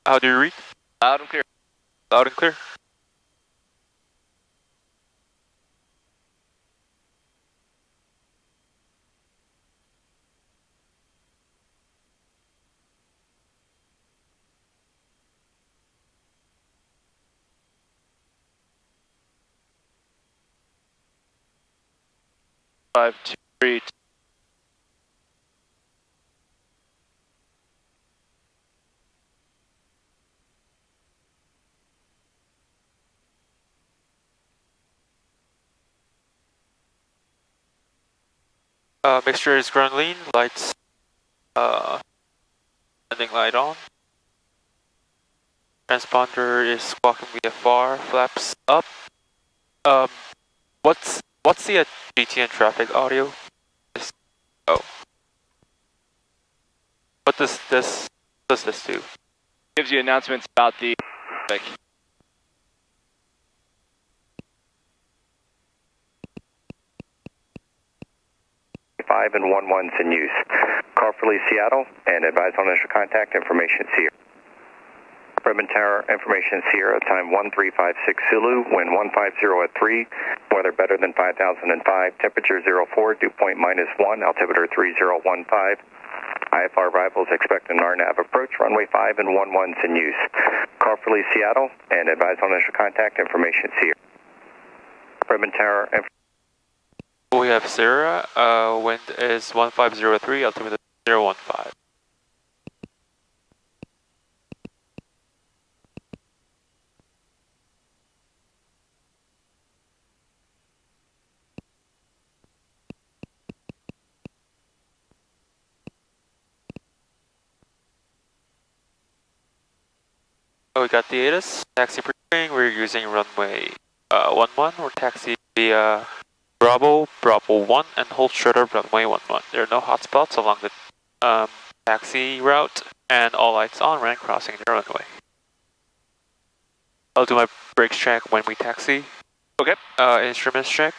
How do you read? Loud and clear. Loud and clear. Five, two, three. Mixture is ground lean, lights, landing light on. Transponder is squawking VFR, flaps up. What's the GTN traffic audio? Oh. What does this do? Gives you announcements about the traffic. Five and 11's in use. Call for Lee, Seattle, and advise on initial contact information Sierra. Redmond Tower, information Sierra, time 1356 Zulu, wind 150 at 3, weather better than 5005, temperature 04, dew point -1, altimeter 3015. IFR arrivals expect an RNAV approach, runway 5 and 11's in use. Call for Lee, Seattle, and advise on initial contact information Sierra. Redmond Tower, We have Sierra, wind is 1503, altimeter 015. We got the ATIS, taxi preparing, we're using runway 11, we're taxi via Bravo 1 and hold shorter runway 11. There are no hotspots along the taxi route and all lights on when crossing the runway. I'll do my brakes check when we taxi. Okay. Instruments check.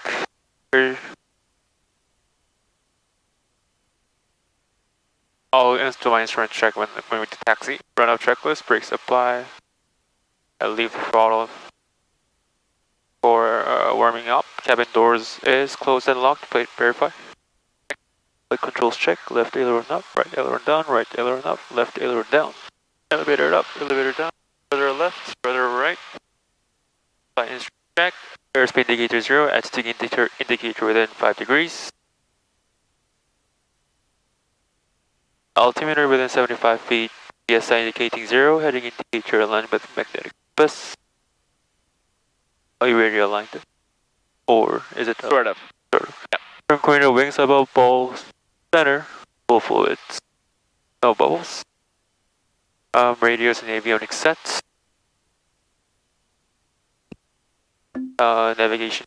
I'll do my instrument check when we taxi. Run out checklist, brakes apply. I'll leave the throttle for warming up. Cabin doors is closed and locked. Plate verify. Flight controls check. Left aileron up, right aileron down, right aileron up, left aileron down. Elevator up, elevator down. Further left, further right. Flight instrument check. Airspeed indicator 0. Attitude indicator within 5 degrees. Altimeter within 75 feet. PSI indicating 0. Heading indicator aligned with magnetic compass. Are you already aligned? Or is it? Sort of. Sort of. Yeah. Turn corner wings above balls. Center. Full fluids. No bubbles. Radios and avionics sets. Navigation.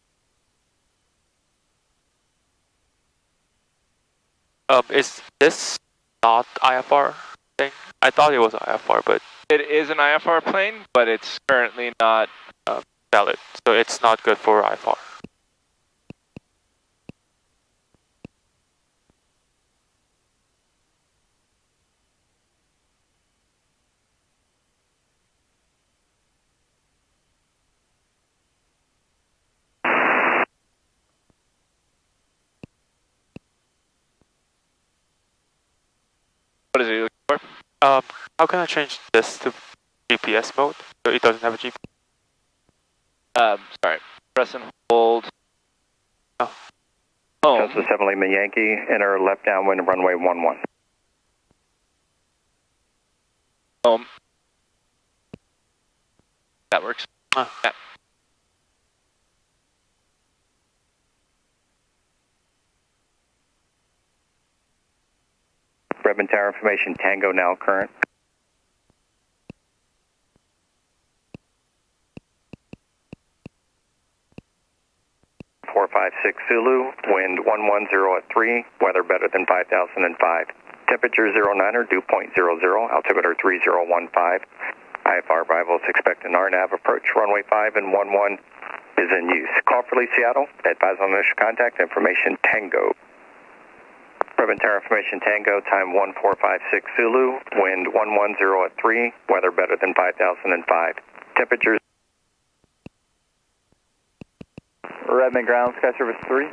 Is this not IFR thing? I thought it was IFR, but It is an IFR plane, but it's currently not valid, so it's not good for IFR. What is it you're looking for? How can I change this to GPS mode so it doesn't have a GPS? Sorry. Press and hold. Oh. Home. Delta 7 Lima Yankee, enter left downwind runway 11. Home. That works. Yeah. Redmond Tower information Tango now current. Four five six Zulu, wind 110 at 3, weather better than 5005. Temperature 09er, dew point 00, altimeter 3015. IFR arrivals expect an RNAV approach, runway 5 and 11 is in use. Call for Lee, Seattle, advise on initial contact information Tango. Tower Information Tango, time 1456 Zulu, wind 110 at 3, weather better than 5005. Temperatures. Redmond Ground, Sky Service 3.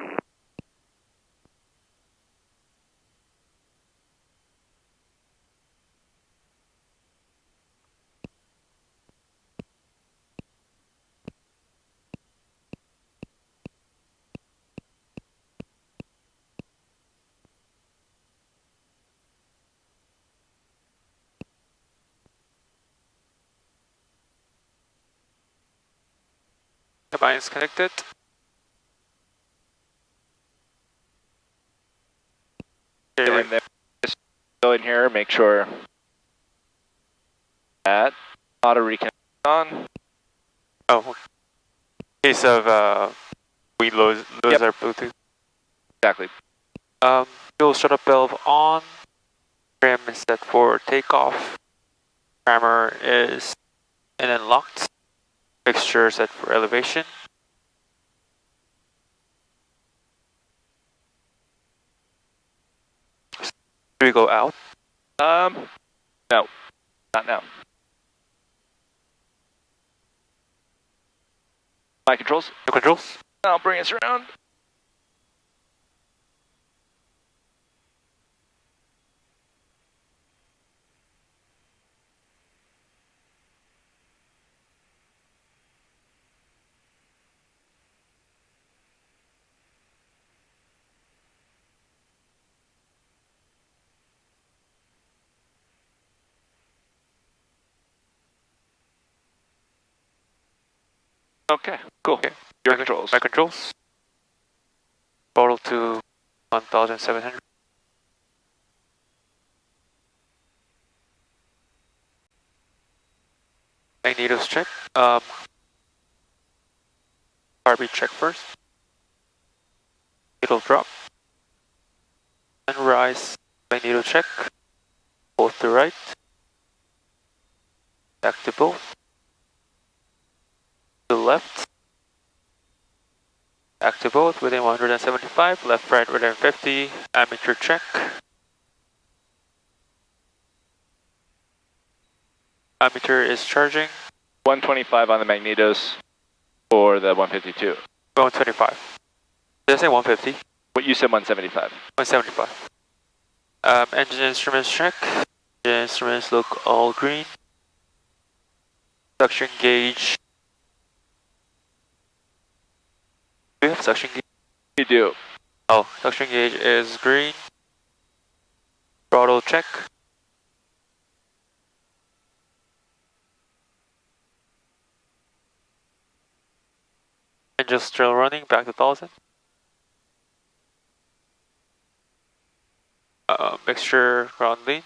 Turbines connected. Okay, And then just go in here, make sure that auto reconnect on. oh, in case of we lose Yep. our Bluetooth. Exactly. Fuel shuttle valve on. Trim is set for takeoff. Rammer is in and locked. Fixture set for elevation. Do we go out? No, not now. My controls. No controls? I'll bring us around. Okay, cool. Okay. Your controls. My controls. Throttle to 1,700. Magnetos check. RB check first. It'll drop. And rise. Magneto check. Both to right. Back to both. To left. Back to both within 175. Left, right within 50. Ammeter check. Ammeter is charging. 125 on the magnetos for the 152. 125. Did I say 150? What you said 175. 175. Engine instruments check. Engine instruments look all green. Suction gauge. Do we have suction gauge? You do. Oh, suction gauge is green. Throttle check. Engine still running, back to 1000. Mixture ground lean.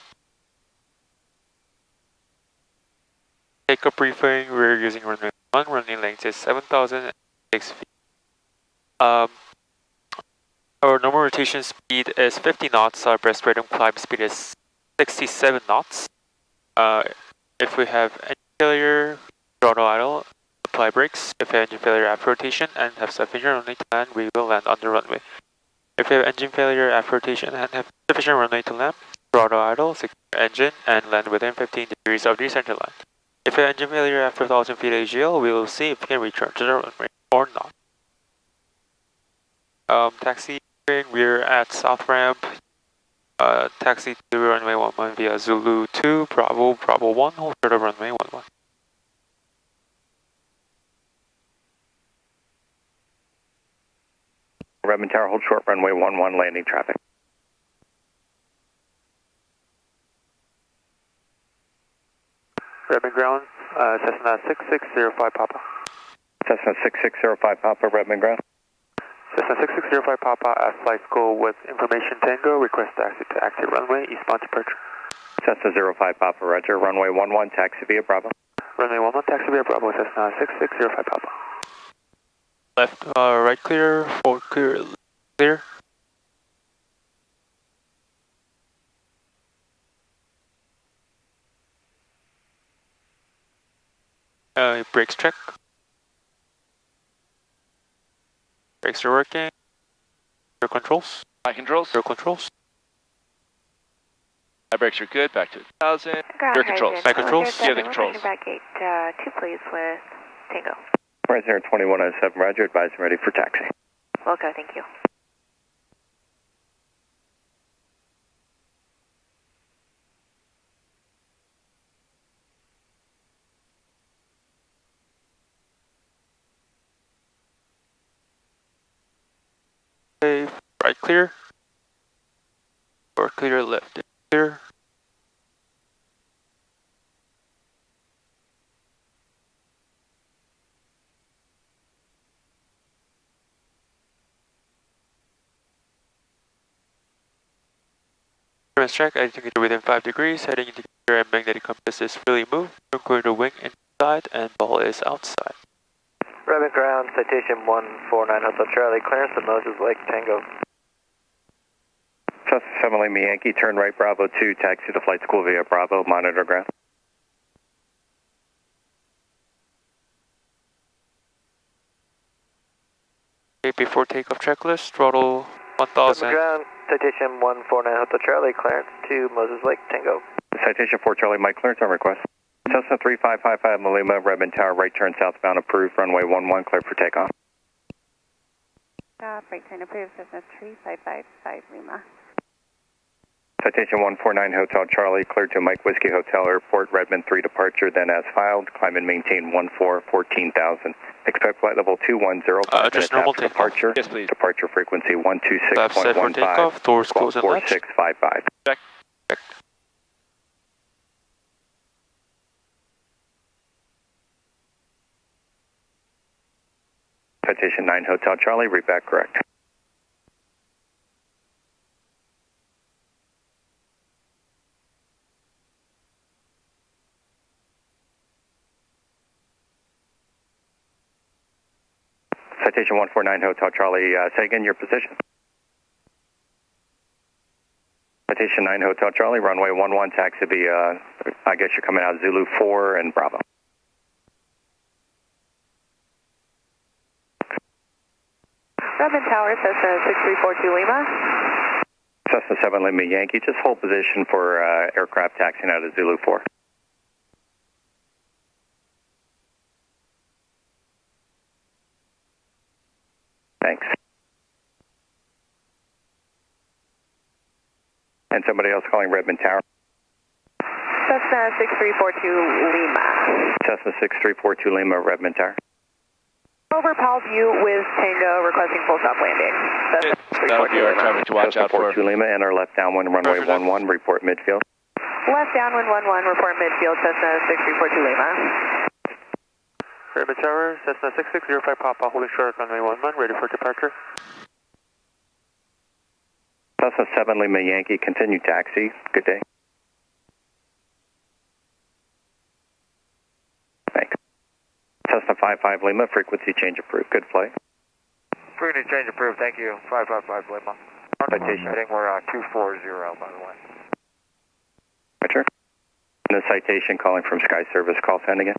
Take a briefing, we're using runway 1, running length is 7,006 feet. Our normal rotation speed is 50 knots, our breast rate and climb speed is 67 knots. If we have engine failure, throttle idle, apply brakes. If we have engine failure after rotation and have sufficient runway to land, we will land on the runway. If we have engine failure after rotation and have sufficient runway to land, throttle idle, secure engine, and land within 15 degrees of the center line. If we have engine failure after 1,000 feet AGL, we will see if we can return to the runway or not. Taxi, we're at south ramp. Taxi to runway 11 via Zulu 2, Bravo 1, hold short of runway 11. Redmond Tower, hold short runway 11, landing traffic. Redmond ground, Cessna 6605 Papa. Cessna 6605 Papa, Redmond ground. Cessna 6605 Papa at flight school with information Tango, request taxi to active runway, eastbound departure. Cessna 05 Papa, roger, runway 11, taxi via Bravo. Runway 11, taxi via Bravo, Cessna 6605 Papa. Left, right clear, forward clear, clear. Brakes check. Brakes are working. Your controls. My controls. Your controls. High brakes are good. Back to 1,000. Ground Rear controls. hydrant. Back controls. Yeah, the controls. Back gate 2, please, with Tango. Prisoner 2107, Roger, advising ready for taxi. Wilco, thank you. Okay, right clear. Or clear left clear. Instruments check, indicator within 5 degrees, heading indicator and magnetic compass is freely moved. Quarter wing inside and ball is outside. Rabbit ground, citation 149 Hotel Charlie, clearance to Moses Lake Tango. Cessna 7 Lima Yankee, turn right Bravo 2, taxi to flight school via Bravo, monitor ground. Okay, before takeoff checklist, throttle 1000. Rabbit ground, citation 149 Hotel Charlie, clearance to Moses Lake Tango. Citation 4 Charlie, Mike, clearance on request. Cessna 3555 Lima, Redmond Tower, right turn southbound, approved, runway 11, clear for takeoff. Right turn approved, Cessna 3555 Lima. Citation 149 Hotel Charlie, cleared to Mike Whiskey Hotel Airport, Redmond 3 departure, then as filed, climb and maintain 14,000. Expect flight level 2105 just minutes normal after takeoff. departure. Yes, please. Departure frequency Left set for 126.15, takeoff, doors closed and latched. 4655. Check. Citation 9 Hotel Charlie, read back correct. Citation 149 Hotel Charlie, say again your position. Citation 9 Hotel Charlie, runway 11, taxi via, I guess you're coming out of Zulu 4 and Bravo. Redmond Tower, Cessna 6342 Lima. Cessna 7 Lima Yankee, just hold position for aircraft taxiing out of Zulu 4. Thanks. And somebody else calling Redmond Tower. Cessna 6342 Lima. Cessna 6342 Lima, Redmond Tower. Over Powell View with Tango requesting full stop landing. That'll be our traffic to watch out for. 42 Lima, enter left downwind runway 11, report midfield. Left downwind 11, report midfield, Cessna 6342 Lima. Redmond Tower, Cessna 6605 Papa, holding short runway 11, ready for departure. Cessna 7 Lima Yankee, continue taxi. Good day. Thanks. Cessna 55 Lima, frequency change approved. Good flight. Frequency change approved, thank you. 555 Lima. Citation. I think we're 240 by the way. Roger. And the citation calling from Sky Service, call send again.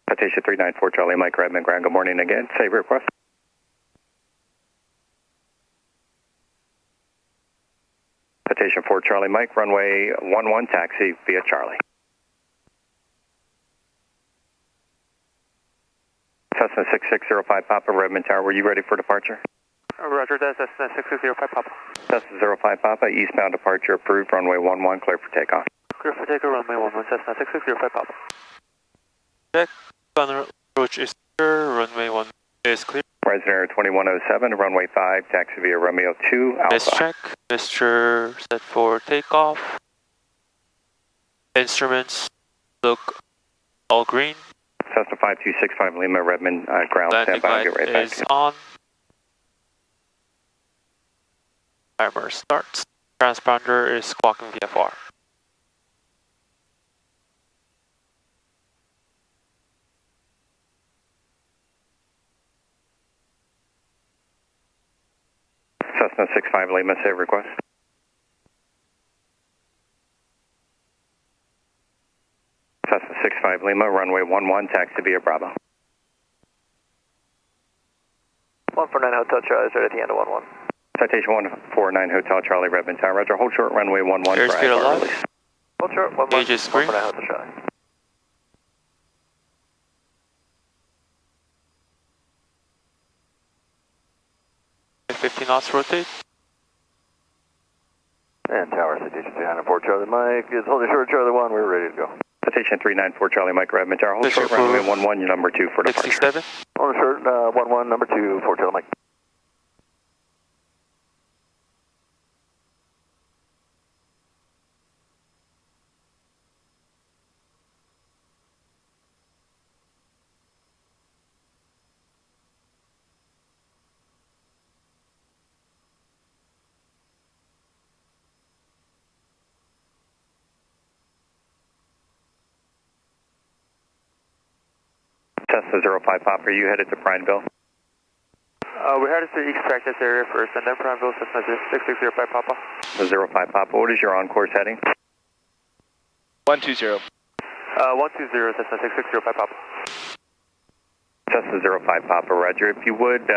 Citation 394 Charlie Mike Redmond ground. Good morning again. Save request. Citation 4 Charlie Mike, runway 11, taxi via Charlie. Cessna 6605 Papa, Redmond Tower, were you ready for departure? Roger that, Cessna 6605 Papa. Cessna 05 Papa, eastbound departure approved, runway 11, clear for takeoff. Clear for takeoff, runway 11, Cessna 6605 Papa. Check, final approach is clear, runway 1 is clear. Resident 2107, runway 5, taxi via Romeo 2, Alpha. Miss check, Mr. set for takeoff. Instruments look all green. Cessna 5265 Lima, Redmond, ground Landing standby, light get right back. is on. Timer starts. Transponder is squawking VFR. Cessna 65 Lima, save request. Cessna 65 Lima, runway 11, taxi via Bravo. 149 Hotel Charlie is right at the end of 11. Citation 149 Hotel Charlie, Redmond Tower, roger. Hold short runway 11 for Airspeed IFR alive. release. Hold short, 11, Gauge is screen. 149 Hotel Charlie. 15 knots rotate. And Tower, Citation 394 Charlie Mike is holding short Charlie 1, we're ready to go. Citation 394 Charlie, Mike, Redmond Tower, hold short runway 11, your number 2 for departure. 67. Holding short, 11, number 2 for Charlie Mike. Cessna 05 Pop, are you headed to Prineville? We're headed to East Practice area first, and then Prineville, Cessna 6605 Papa. 05 Papa, what is your on-course heading? 120. 120, Cessna 6605 Papa. Cessna 05 Papa, roger. If you would,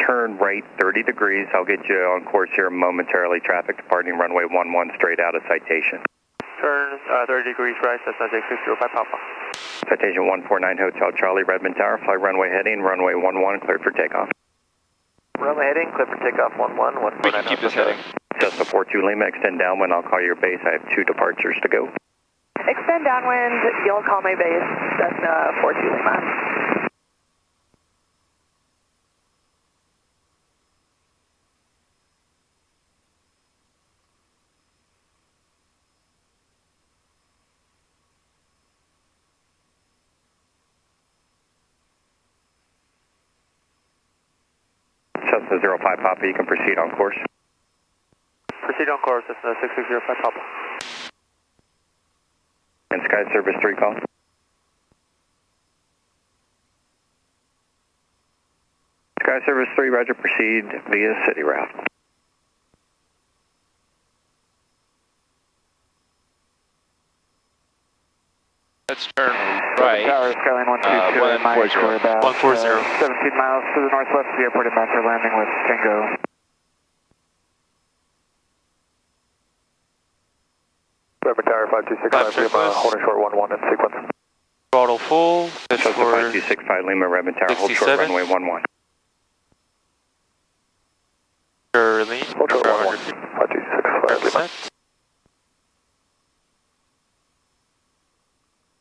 turn right 30 degrees. I'll get you on course here momentarily. Traffic departing runway 11 straight out of Citation. Turn 30 degrees right, Cessna 6605 Papa. Citation 149 Hotel Charlie, Redmond Tower, fly runway heading, runway 11, cleared for takeoff. Runway heading, clear for takeoff 11, 149 We can keep this heading. Cessna 42 Lima, extend downwind, I'll call your base. I have 2 departures to go. Extend downwind, you'll call my base, Cessna 42 Lima. Cessna 05 Papa, you can proceed on course. Proceed on course, Cessna 6605 Papa. And Sky Service 3 call. Sky Service 3, roger, proceed via city route. Let's turn right. Tower, Skyline 122, Mike, we're about 140. 17 miles to the northwest of the airport and back for landing with Tango. Redmond Tower 5265 Lima, holding short 11 in sequence. Throttle full. Pitch Cessna for 5265 Lima, Redmond Tower, hold short 67. runway 11. Charlie. Hold short 11, 5265 Lima.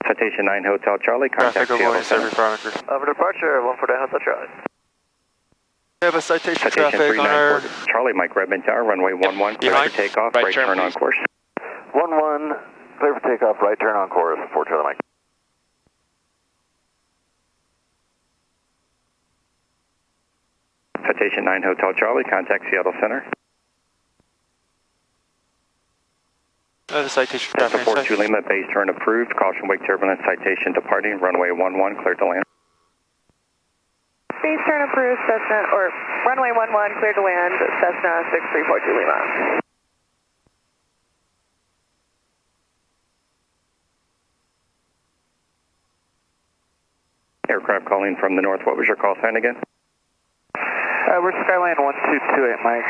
Citation 9 Hotel Charlie, contact Traffic Seattle avoidance Center. every parameter. Over departure, 149 Hotel Charlie. We have a citation Citation traffic on our 394 Charlie, Mike, Redmond Tower, runway 11, clear for Behind. takeoff, Right right turn, turn on please. course. 11, clear for takeoff, right turn on course for Charlie Mike. Citation 9 Hotel Charlie, contact Seattle Center. we have a citation Cessna traffic 42 inside. Lima, base turn approved, caution wake turbulence, citation departing, runway 11, cleared to land. Base turn approved, Cessna, or runway 11, clear to land, Cessna 6342 Lima. Aircraft calling from the north, what was your call sign again? We're Skyline 1228, Mike,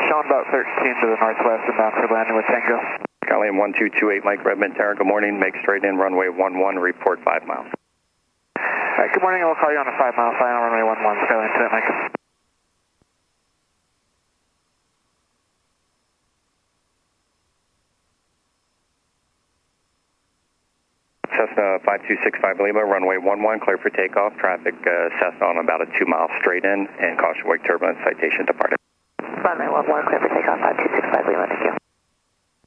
showing about 13 to the northwest and bound for landing with Tango. Skyline 1228, Mike, Redmond Tower, good morning, make straight in, runway 11, report 5 miles. Alright, good morning, we'll call you on a 5 mile fly on runway 11, Skyline 28, Mike. Cessna 5265 Lima, runway 11, clear for takeoff, traffic Cessna on about a 2 mile straight in, and caution wake turbulence, citation departed. Runway 11, clear for takeoff, 5265 Lima, thank you.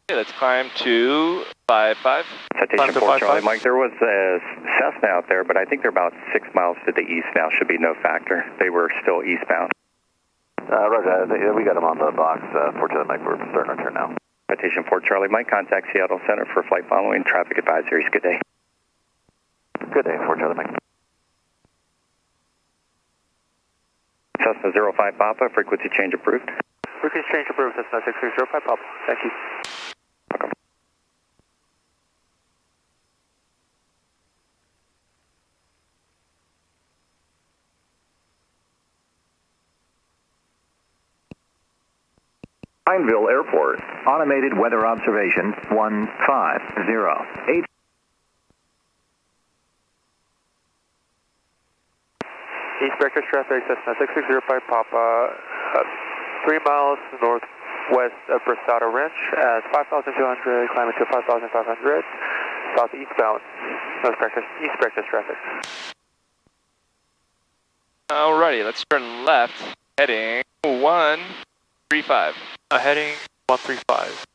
Okay, let's climb to 55. Citation 4 to 55. Charlie, Mike, there was a Cessna out there, but I think they're about 6 miles to the east now, should be no factor. They were still eastbound. Roger, we got him on the box, fortunately, Mike, we're starting our turn now. Citation 4 Charlie, Mike, contact Seattle Center for flight following, traffic advisories, good day. Good day, Charlie, Mike. Cessna 05 Papa, frequency change approved. Frequency change approved, Cessna 6605 Papa. Thank you. Welcome. Prineville Airport, automated weather observation 150. East Vector traffic, Cessna 6605 Papa, 3 miles northwest of Brasado Ranch at 5,200, climbing to 5,500, southeastbound, East Vector traffic. Alrighty, let's turn left, heading 135. Heading 135.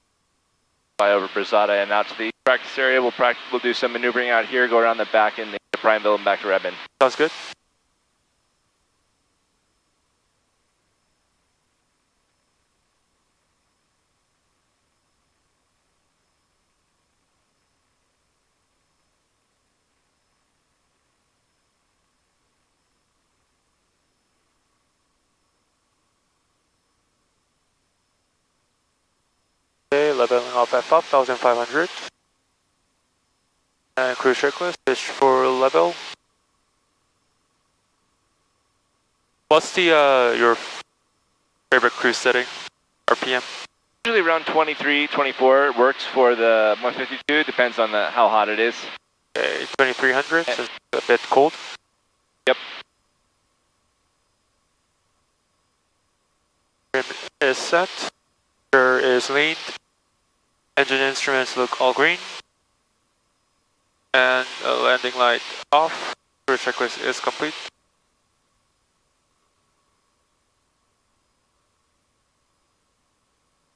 Fly over Brazada and out to the practice area. We'll do some maneuvering out here, go around the back in the Prineville and back to Redmond. Sounds good. Okay, leveling off at 5,500. And cruise checklist, pitch for level. What's the your favorite cruise setting? RPM? Usually around 23, 24 works for the 152, depends on how hot it is. Okay, 2300, so it's a bit cold. Yep. Trim is set. Sure is leaned. Engine instruments look all green. And landing light off. Cruise checklist is complete.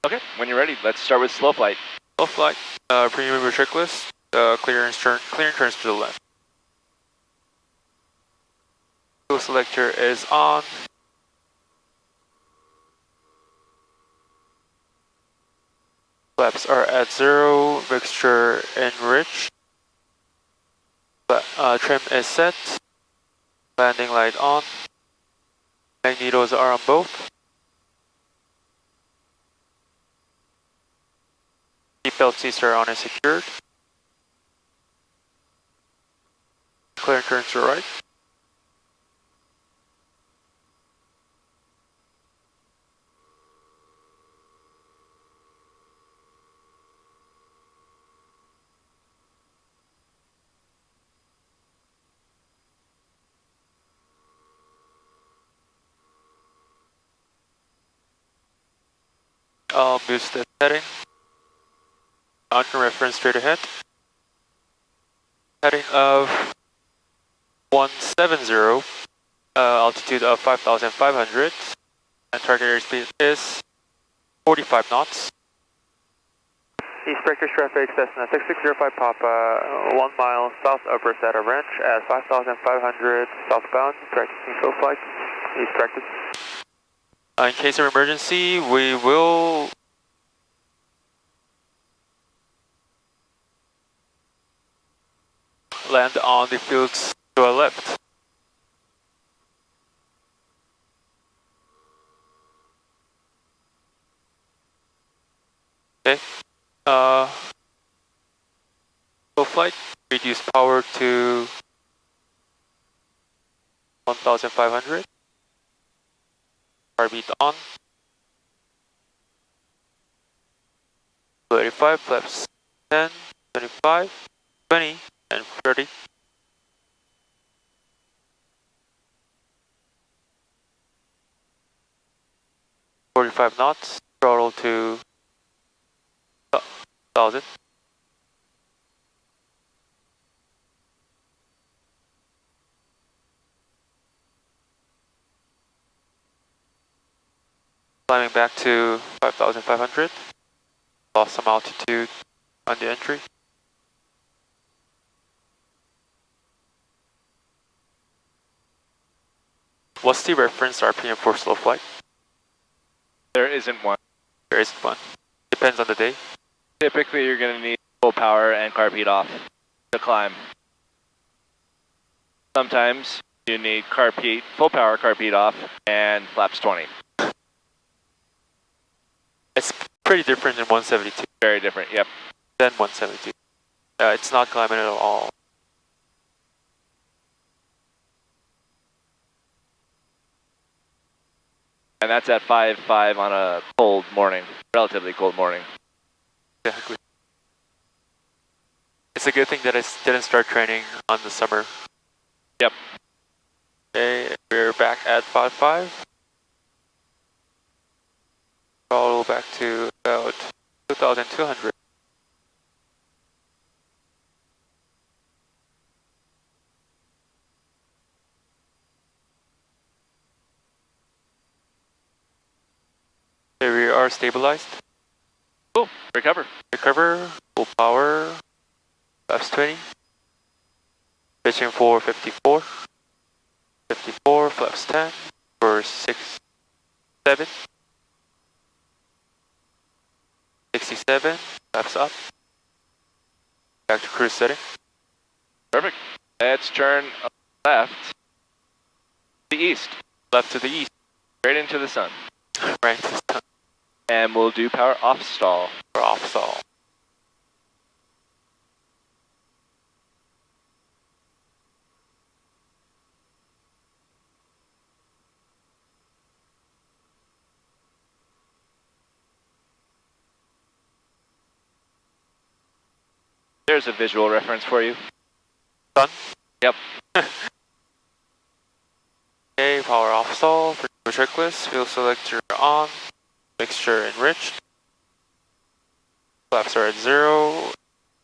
Okay, when you're ready, let's start with slow flight. Slow flight, pre-maneuver checklist, clearance turns to the left. Fuel selector is on. Flaps are at 0, mixture enriched. Trim is set. Landing light on. Magnetos are on both. Seatbelt seats are on and secured. Clearance turns to right. I'll boost the heading. On to reference straight ahead. Heading of 170, altitude of 5,500, and target airspeed is 45 knots. East Vector traffic, Cessna 6605 Papa, 1 mile south of Brasada Ranch at 5,500 southbound, practicing slow flight. East practice. In case of emergency, we will land on the fields to our left. Okay. Slow flight, reduce power to 1,500. Heartbeat on. 35, flaps 10, 25, 20, and 30. .45 knots, throttle to 1,000. Climbing back to 5,500. Lost some altitude on the entry. What's the reference RPM for slow flight? There isn't one. There isn't one. Depends on the day. Typically, you're going to need full power and carb heat off to climb. Sometimes you need carb heat, full power carb heat off, and flaps 20. It's pretty different in 172. Very different, yep. Than 172. It's not climbing at all. And that's at 5.5 on a cold morning, relatively cold morning. Exactly. It's a good thing that I didn't start training on the summer. Yep. Okay, we're back at 5.5. Throttle back to about 2,200. There we are stabilized. Cool, recover. Recover, full power, flaps 20. Pitching for 54. 54, flaps 10 for 6, 7. 67, flaps up. Back to cruise setting. Perfect. Let's turn left to the east. Left to the east. Straight into the sun. Right this time. And we'll do power off stall. For off stall. There's a visual reference for you. Done? Yep. Okay, power off stall. For checklist, fuel selector on. Mixture enriched. Flaps are at 0.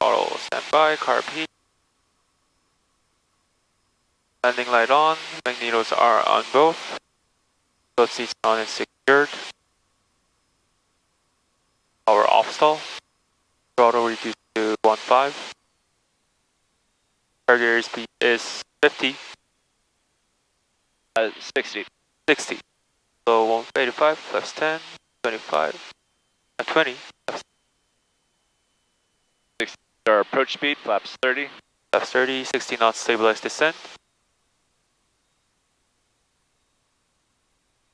Auto standby, carb heat. Landing light on. Magnetos are on both. Both seats on and secured. Power off stall. Throttle reduced to 1.5. Target airspeed is 50. 60. 60. So 85, plus 10, 25, 20, Our approach speed, flaps 30. plus 30, 60 knots stabilized descent.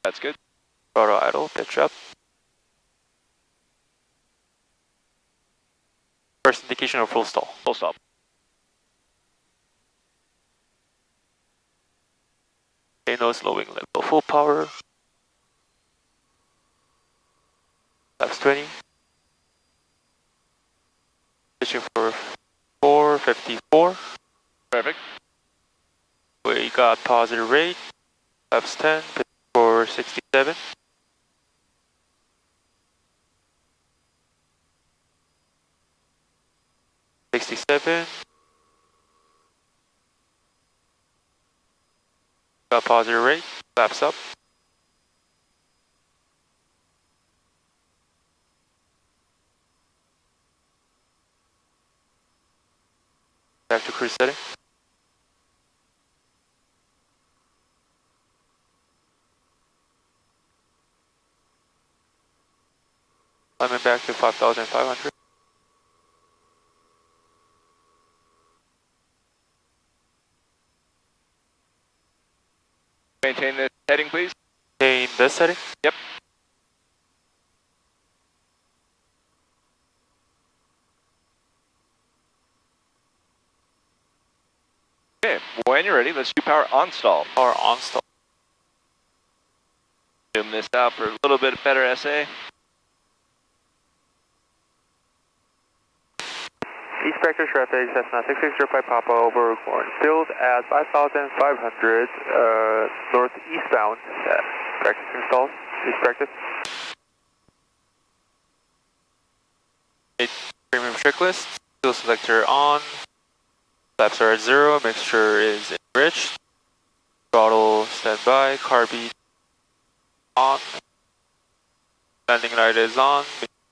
That's good. Throttle idle, pitch up. First indication of full stall. Full stop. Okay, no slowing level. Full power. Flaps 20. Pitching for 454. Perfect. We got positive rate. Flaps 10. Pitching for 67. Got positive rate. Flaps up. Back to cruise setting. Climbing back to 5,500. Maintain this heading, please. Maintain this setting. Yep. Okay, when you're ready, let's do power on stall. Power on stall. Zoom this out for a little bit better SA. East Vector traffic, Cessna 6605 Papa over Cornfield at 5,500 northeastbound. Practice installed. East practice. Premium checklist. Fuel selector on. Flaps are at 0. Mixture is enriched. Throttle standby. Carb heat on. Landing light is on.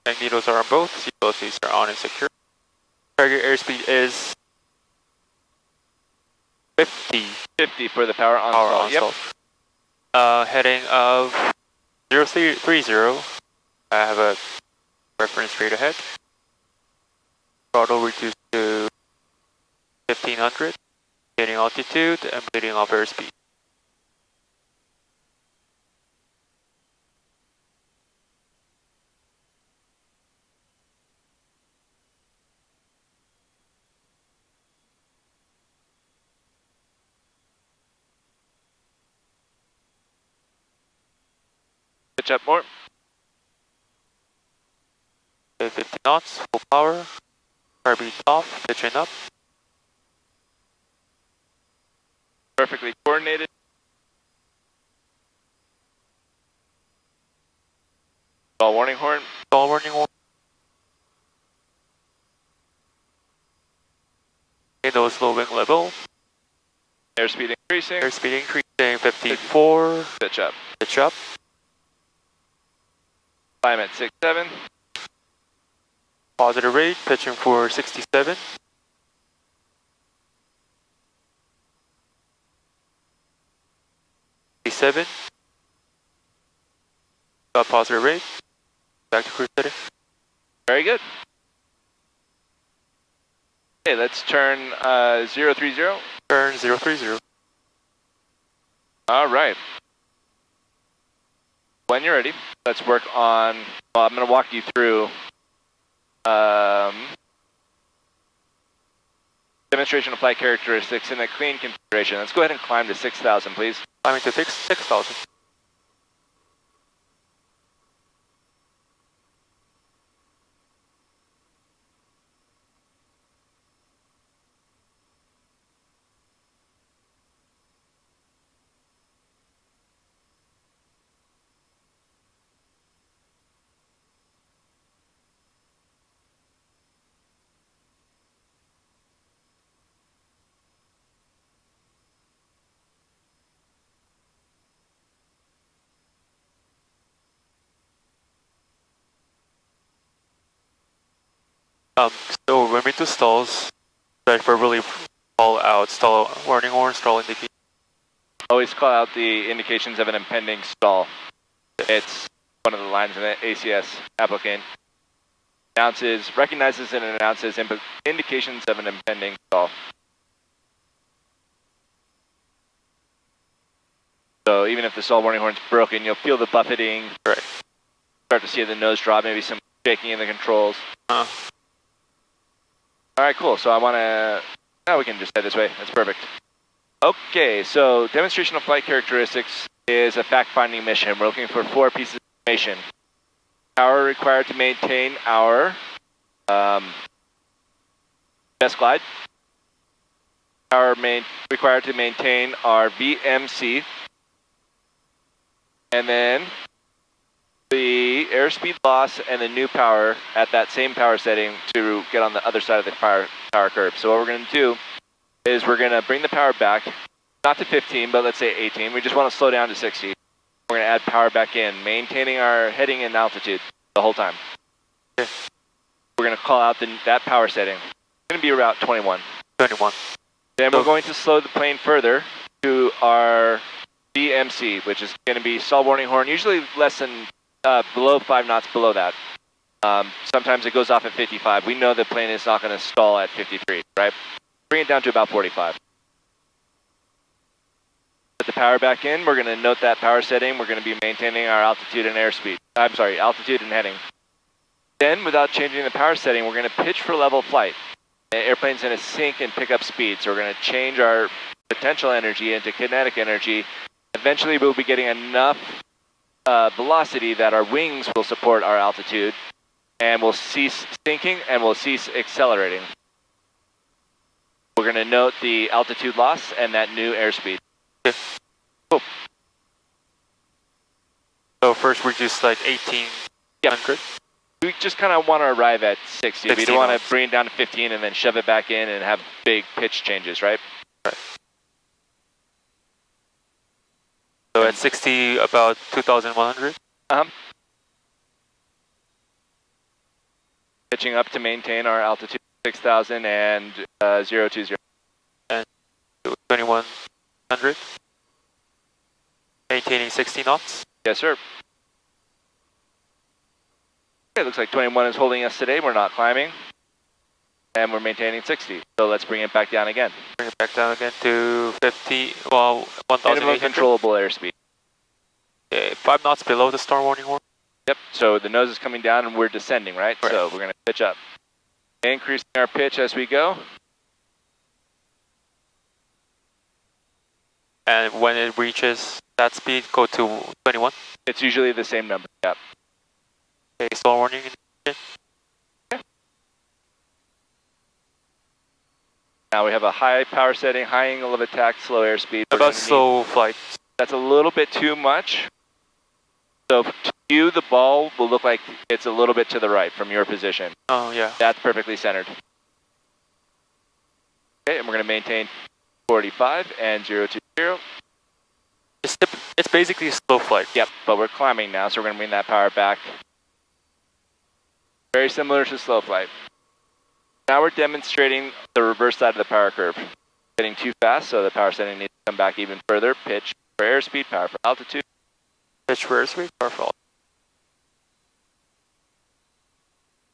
Magnetos are on both. Seatbelt seats are on and secure. Target airspeed is 50. 50 for the power on Power stall. on Yep. stall. Heading of 030. I have a reference straight ahead. Throttle reduced to 1500. Gaining altitude and bleeding off airspeed. Pitch up more. Okay, 50 knots, full power. Carbeat off, pitching up. Perfectly coordinated. Stall warning horn. Stall warning horn. Okay, nose low wing level. Airspeed increasing. Airspeed increasing, 54. Pitch up. Pitch up. Climb at 67. Positive rate, pitching for 67. 67. Got positive rate. Back to cruise setting. Very good. Okay, let's turn 030. Turn 030. All right. When you're ready, let's work on, well, I'm going to walk you through demonstration of flight characteristics in a clean configuration. Let's go ahead and climb to 6,000, please. Climbing to 6,000. So when we do stalls, preferably call out stall warning horn, stall indication. Always call out the indications of an impending stall. It's one of the lines in the ACS applicant. Recognizes and announces indications of an impending stall. So even if the stall warning horn's broken, you'll feel the buffeting. Right. Start to see the nose drop, maybe some shaking in the controls. All right, cool. So I want to, now we can just head this way. That's perfect. Okay, so demonstration of flight characteristics is a fact-finding mission. We're looking for 4 pieces of information. Power required to maintain our best glide. Power required to maintain our VMC. And then the airspeed loss and the new power at that same power setting to get on the other side of the power curve. So what we're going to do is we're going to bring the power back, not to 15, but let's say 18. We just want to slow down to 60. We're going to add power back in, maintaining our heading and altitude the whole time. Okay. We're going to call out that power setting. It's going to be around 21. 21. Then we're going to slow the plane further to our DMC, which is going to be stall warning horn, usually less than below 5 knots below that. Sometimes it goes off at 55. We know the plane is not going to stall at 53, right? Bring it down to about 45. Put the power back in. We're going to note that power setting. We're going to be maintaining our altitude and airspeed. I'm sorry, altitude and heading. Then, without changing the power setting, we're going to pitch for level flight. The airplane's going to sink and pick up speed. So we're going to change our potential energy into kinetic energy. Eventually, we'll be getting enough velocity that our wings will support our altitude, and we'll cease sinking and we'll cease accelerating. We're going to note the altitude loss and that new airspeed. Okay. Cool. So first we're just like 1800. We just kind of want to arrive at 60. We don't want to bring it down to 15 and then shove it back in and have big pitch changes, right? Right. So at 60, about 2,100? Pitching up to maintain our altitude 6,000 and 020. And 2,100? Maintaining 60 knots? Yes, sir. Okay, looks like 21 is holding us today. We're not climbing. And we're maintaining 60. So let's bring it back down again. Bring it back down again to 50, well, 1,800. Controllable airspeed. Okay, 5 knots below the stall warning horn. Yep, so the nose is coming down and we're descending, right? Right. So we're going to pitch up. Increasing our pitch as we go. And when it reaches That speed go to 21. It's usually the same number. Yep. Okay, stall warning. Now we have a high power setting, high angle of attack, slow airspeed. We're About gonna slow flight. that's a little bit too much. So to you, the ball will look like it's a little bit to the right from your position. Oh yeah. That's perfectly centered. Okay, and we're going to maintain 45 and 020. It's basically a slow flight. Yep, but we're climbing now, so we're going to bring that power back. Very similar to slow flight. Now we're demonstrating the reverse side of the power curve. Getting too fast, so the power setting needs to come back even further. Pitch for airspeed, power for altitude. Pitch for airspeed, power for altitude.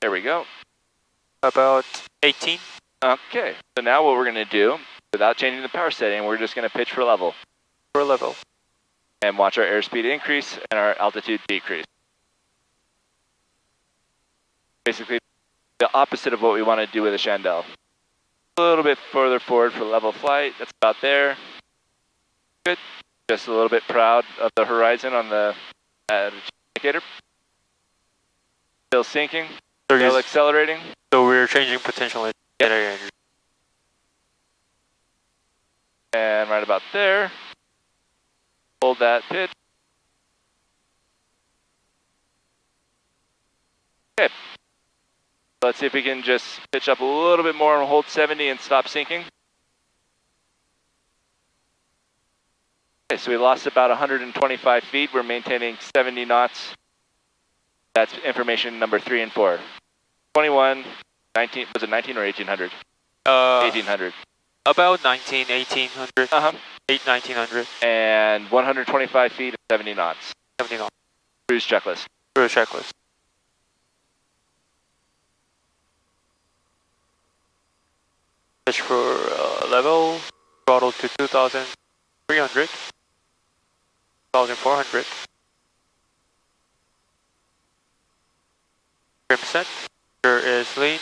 There we go. About 18. Okay, so now what we're going to do, without changing the power setting, we're just going to pitch for level. For level. And watch our airspeed increase and our altitude decrease. Basically, the opposite of what we want to do with a Chandelle. A little bit further forward for level flight. That's about there. Good. Just a little bit proud of the horizon on the indicator. Still sinking. Still accelerating. So we're changing potential. Yep. And right about there. Hold that pitch. Okay. Let's see if we can just pitch up a little bit more and hold 70 and stop sinking. Okay, so we lost about 125 feet. We're maintaining 70 knots. That's information number 3 and 4. 21, 19, was it 19 or 1800? 1800. About 19, 1800. 1900. And 125 feet and 70 knots. 70 knots. Cruise checklist. Cruise checklist. Pitch for level, throttle to 2300, 2400. Trim set. Here is lean.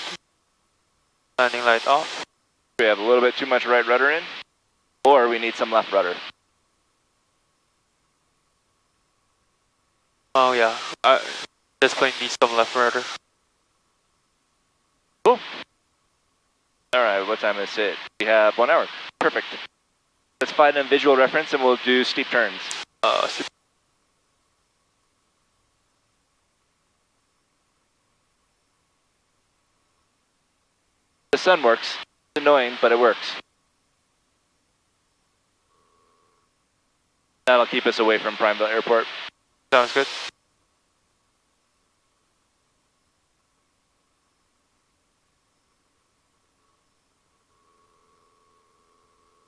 Landing light off. We have a little bit too much right rudder in, or we need some left rudder. Oh yeah, this plane needs some left rudder. Cool. All right, what time is it? We have 1 hour. Perfect. Let's find a visual reference and we'll do steep turns. The sun works. It's annoying, but it works. That'll keep us away from Prineville Airport. Sounds good.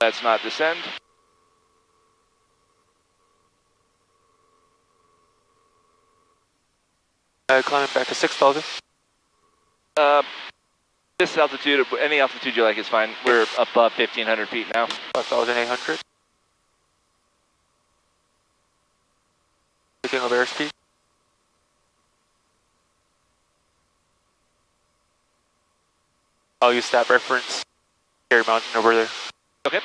Let's not descend. Climbing back to 6,000. This altitude, any altitude you like is fine. We're above 1,500 feet now. 5,800. Speaking of airspeed. I'll use that reference. Carry Mountain over there. Okay.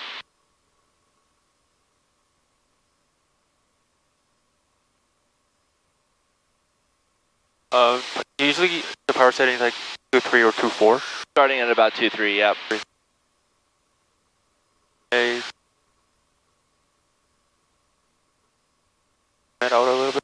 Usually the power setting is like 2.3 or 2.4. Starting at about 2.3, yep. Okay. Head out a little bit.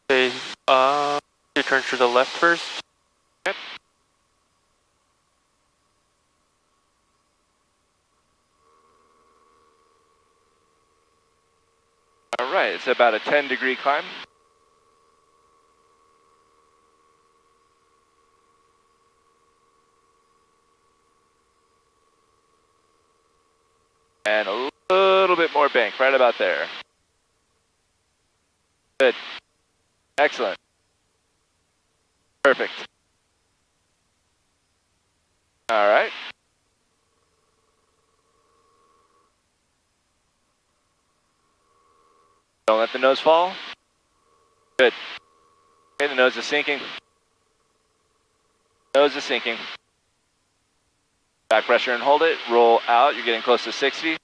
Okay, you turn to the left first. Yep. All right, it's about a 10-degree climb. And a little bit more bank, right about there. Good. Excellent. Perfect. All right. Don't let the nose fall. Good. Okay, the nose is sinking. Nose is sinking. Back pressure and hold it. Roll out. You're getting close to 60.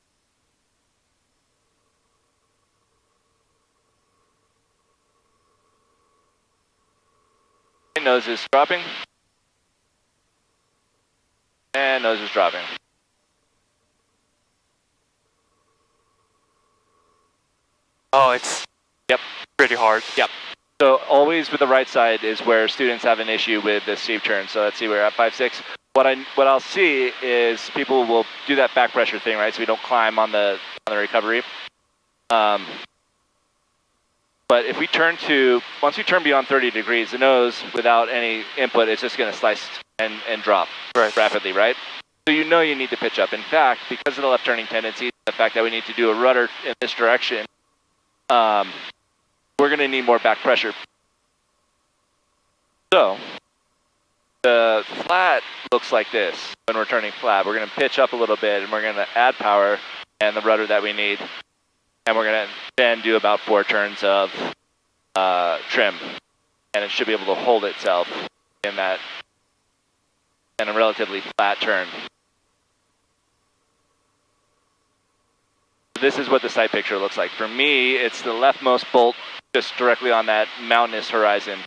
Okay, nose is dropping. And nose is dropping. Oh, it's pretty hard. Yep. So always with the right side is where students have an issue with the steep turn. So let's see, we're at 5.6. What I'll see is people will do that back pressure thing, right? So we don't climb on the recovery. But if we once we turn beyond 30 degrees, the nose without any input is just going to slice and drop rapidly, right? So you know you need to pitch up. In fact, because of the left turning tendency, the fact that we need to do a rudder in this direction, we're going to need more back pressure. So the flat looks like this when we're turning flat. We're going to pitch up a little bit and we're going to add power and the rudder that we need. And we're going to then do about 4 turns of trim. And it should be able to hold itself in a relatively flat turn. This is what the sight picture looks like. For me, it's the leftmost bolt just directly on that mountainous horizon.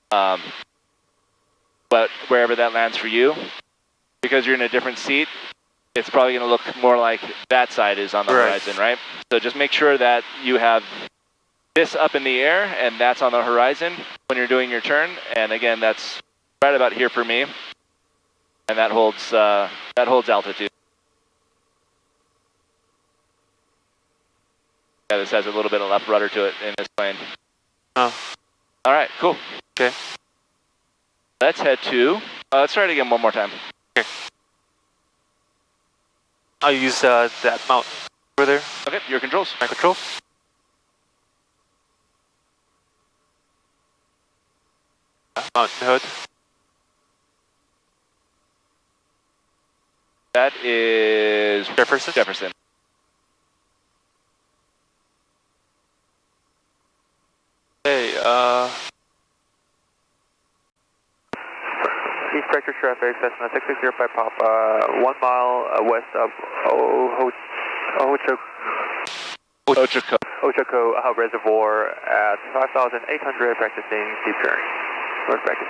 But wherever that lands for you, because you're in a different seat, it's probably going to look more like that side is on the horizon, right? So just make sure that you have this up in the air and that's on the horizon when you're doing your turn. And again, that's right about here for me. And that holds altitude. Yeah, this has a little bit of left rudder to it in this plane. Oh. All right, cool. Okay. Let's head to, let's try it again one more time. Okay. I'll use that mount over there. Okay, your controls. My control. Mountain hood. That is Jefferson. Jefferson. Hey, East Vector traffic, Cessna 6605 Papa, 1 mile west of Ochako Reservoir at 5,800, practicing steep turn. North bracket.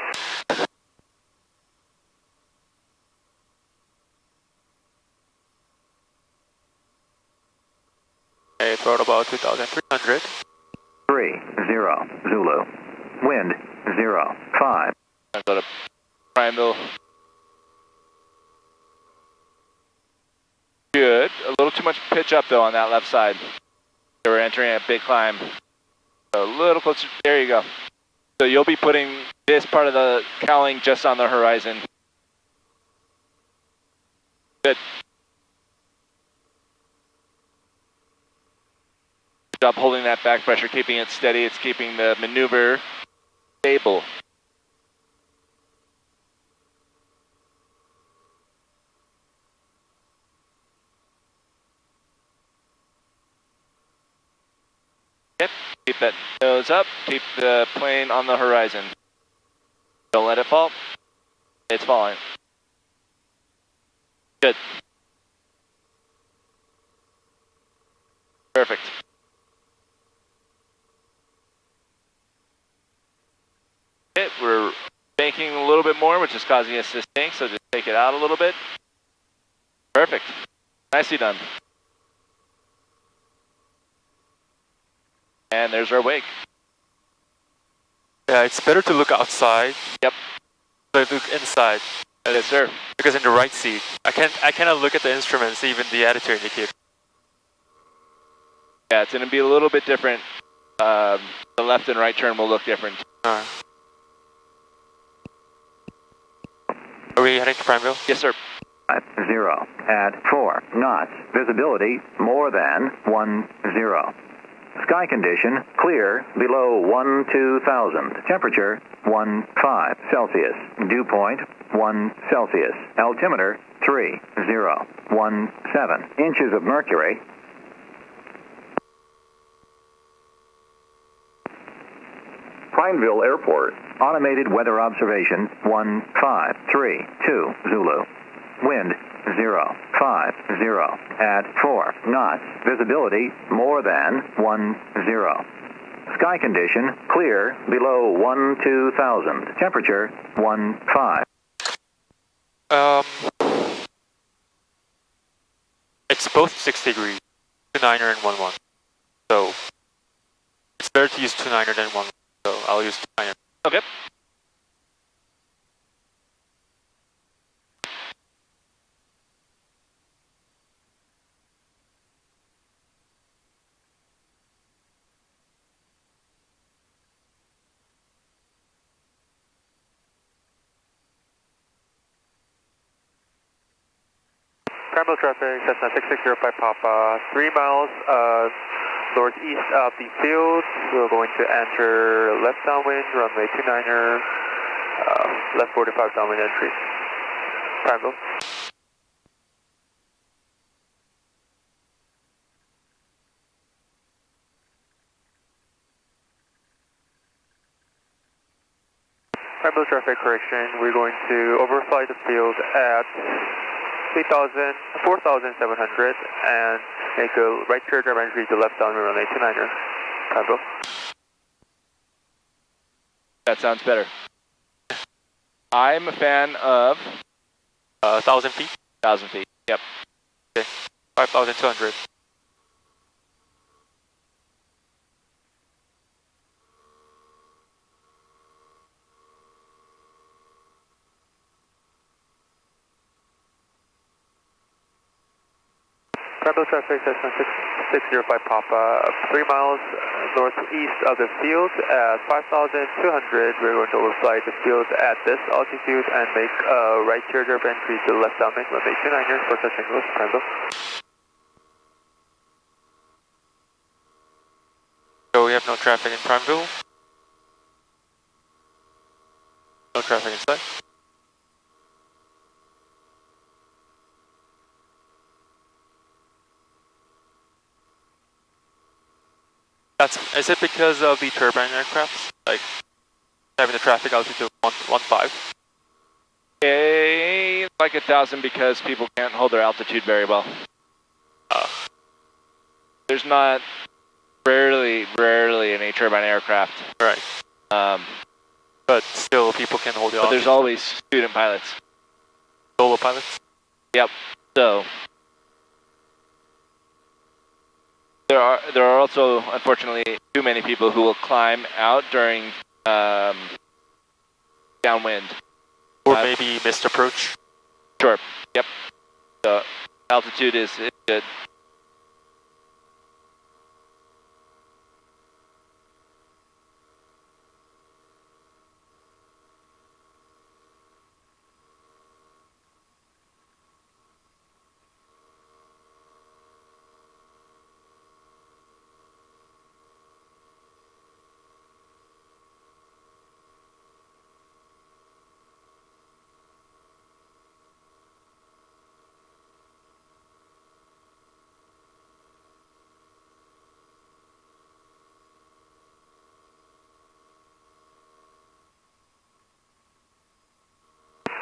okay, throttle about 2,300. 30 Zulu. Wind 05. I'm going to go to Prineville. Good. A little too much pitch up though on that left side. So we're entering a big climb. So a little closer. There you go. So you'll be putting this part of the cowling just on the horizon. Good. Good job holding that back pressure, keeping it steady. It's keeping the maneuver stable. Yep. Keep that nose up. Keep the plane on the horizon. Don't let it fall. It's falling. Good. Perfect. Okay, we're banking a little bit more, which is causing us to sink, so just take it out a little bit. Perfect. Nicely done. And there's our wake. Yeah, it's better to look outside. Yep. Than look inside. Yes, sir. Because in the right seat, I cannot look at the instruments, even the attitude indicator. Yeah, it's going to be a little bit different. The left and right turn will look different. Are we heading to Prineville? Yes, sir. 50 at 4 knots. Visibility more than 10. Sky condition clear below 12,000. Temperature 15 Celsius. Dew point 1 Celsius. Altimeter 3017. Inches of mercury. Prineville Airport. Automated weather observation 1532 Zulu. Wind 050 at 4 knots. Visibility more than 10. Sky condition clear below 12,000. Temperature 15. It's both 6 degrees, 29er and 11. So it's better to use 29er than 11. So I'll use 29er. Okay. Prineville traffic, Cessna 6605 Papa, 3 miles northeast of the field. We're going to enter left downwind, runway 29er, left 45 downwind entry. Prineville. Prineville traffic correction, we're going to overfly the field at 4,700 and make a right teardrop entry to left downwind runway 29er. Prineville. That sounds better. I'm a fan of 1,000 feet? 1,000 feet. Yep. Okay. 5,200. Prineville traffic, Cessna 6605 Papa, 3 miles northeast of the field at 5,200. We're going to overfly the field at this altitude and make a right teardrop entry to left downwind runway 29er for touch and go. Prineville. So we have no traffic in Prineville. No traffic inside. Is it because of the turbine aircrafts? Like having the traffic altitude of 115? Like 1,000 because people can't hold their altitude very well. There's not rarely any turbine aircraft. Right. But still people can hold the But altitude. there's always student pilots. Solo pilots? Yep. So there are also, unfortunately, too many people who will climb out during downwind. Or maybe missed approach. Sure. Yep. So altitude is good.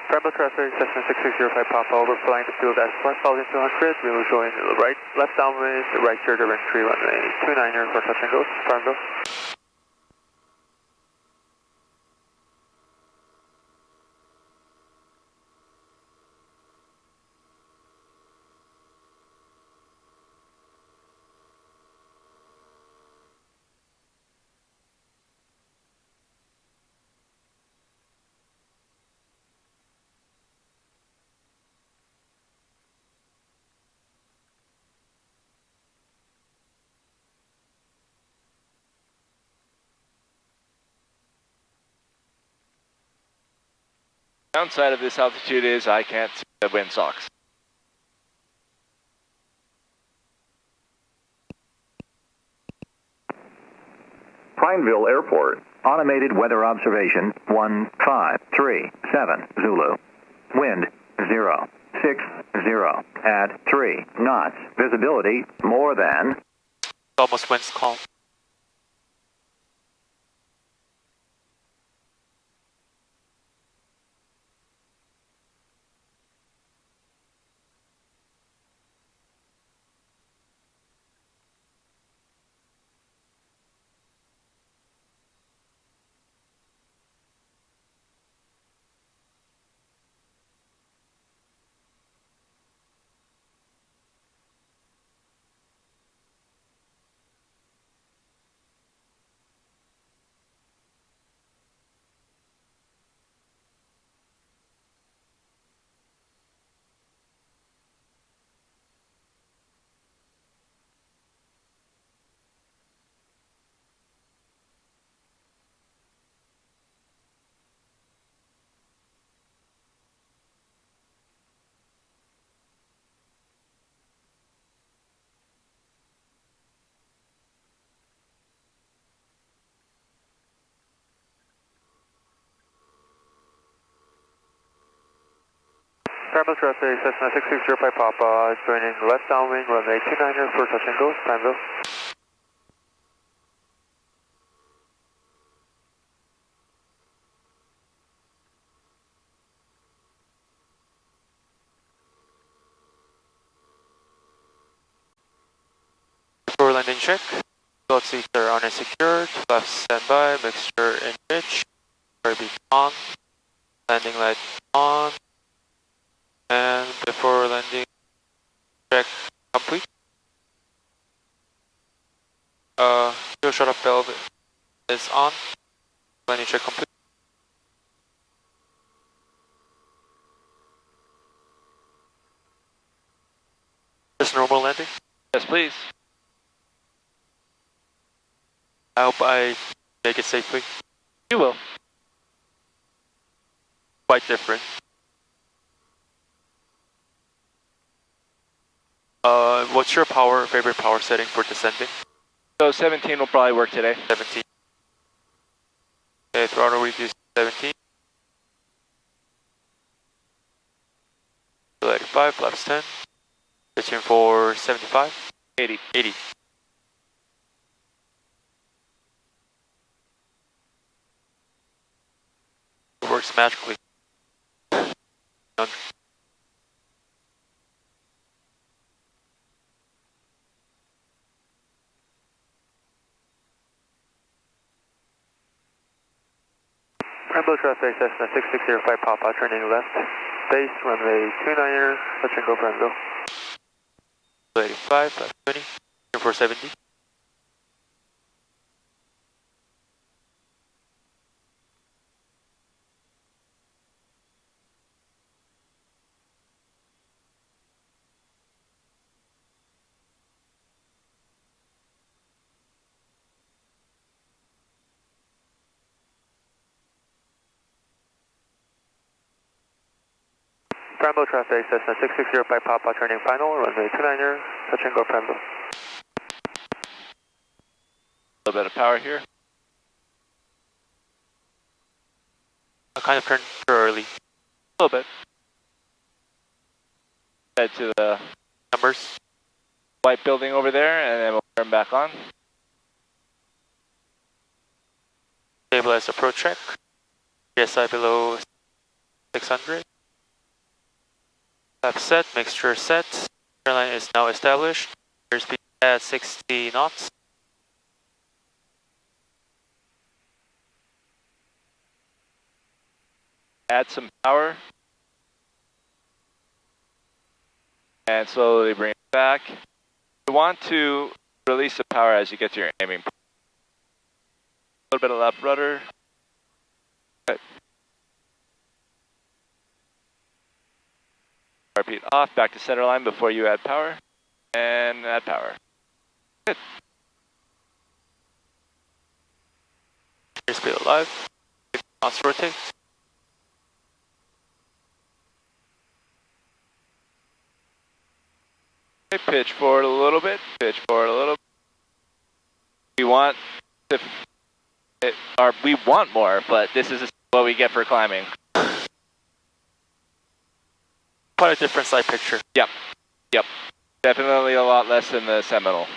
Prineville traffic, Cessna 6605 Papa, overflying the field at 5,200. We will join left downwind, right teardrop entry runway 29er for touch and go. Prineville. Downside of this altitude is I can't see the windsocks. Prineville Airport. Automated weather observation 1537 Zulu. Wind 060 at 3 knots. Visibility more than. Almost wind's calm. Prineville traffic, Cessna 6605 Papa, joining left downwind, runway 29er for touch and go, Prineville. Before landing check, both seats are on and secured, left standby, mixture in pitch, beat on, landing light on, and before landing check complete. Fuel shut off valve is on, landing check complete. Just normal landing. Yes, please. I hope I make it safely. You will. Quite different. What's your favorite power setting for descending? So 17 will probably work today. 17. Okay, throttle reduce 17. 85, flaps 10. Pitching for 75. 80. 80. It works magically. Prineville traffic, Cessna 6605 Papa, turning left, base, runway 29er, touch and go, Prineville. 85, flaps 20. Pitching for 70. Prineville traffic, Cessna 6605 Papa, turning final, runway 29er, touch and go, Prineville. A little bit of power here. I kind of turned too early. A little bit. Head to the Numbers. white building over there, and then we'll turn back on. Stabilize approach check. PSI below 600. Lap set, mixture set. Airline is now established. Airspeed at 60 knots. Add some power. And slowly bring it back. You want to release the power as you get to your aiming point. A little bit of left rudder. Good. Repeat off, back to center line before you add power. And add power. Good. Airspeed alive. 50 knots rotate. Okay, pitch forward a little bit. Pitch forward a little bit. We want we want more, but this is what we get for climbing. Quite a different side picture. Yep. Yep. Definitely a lot less than the Seminole.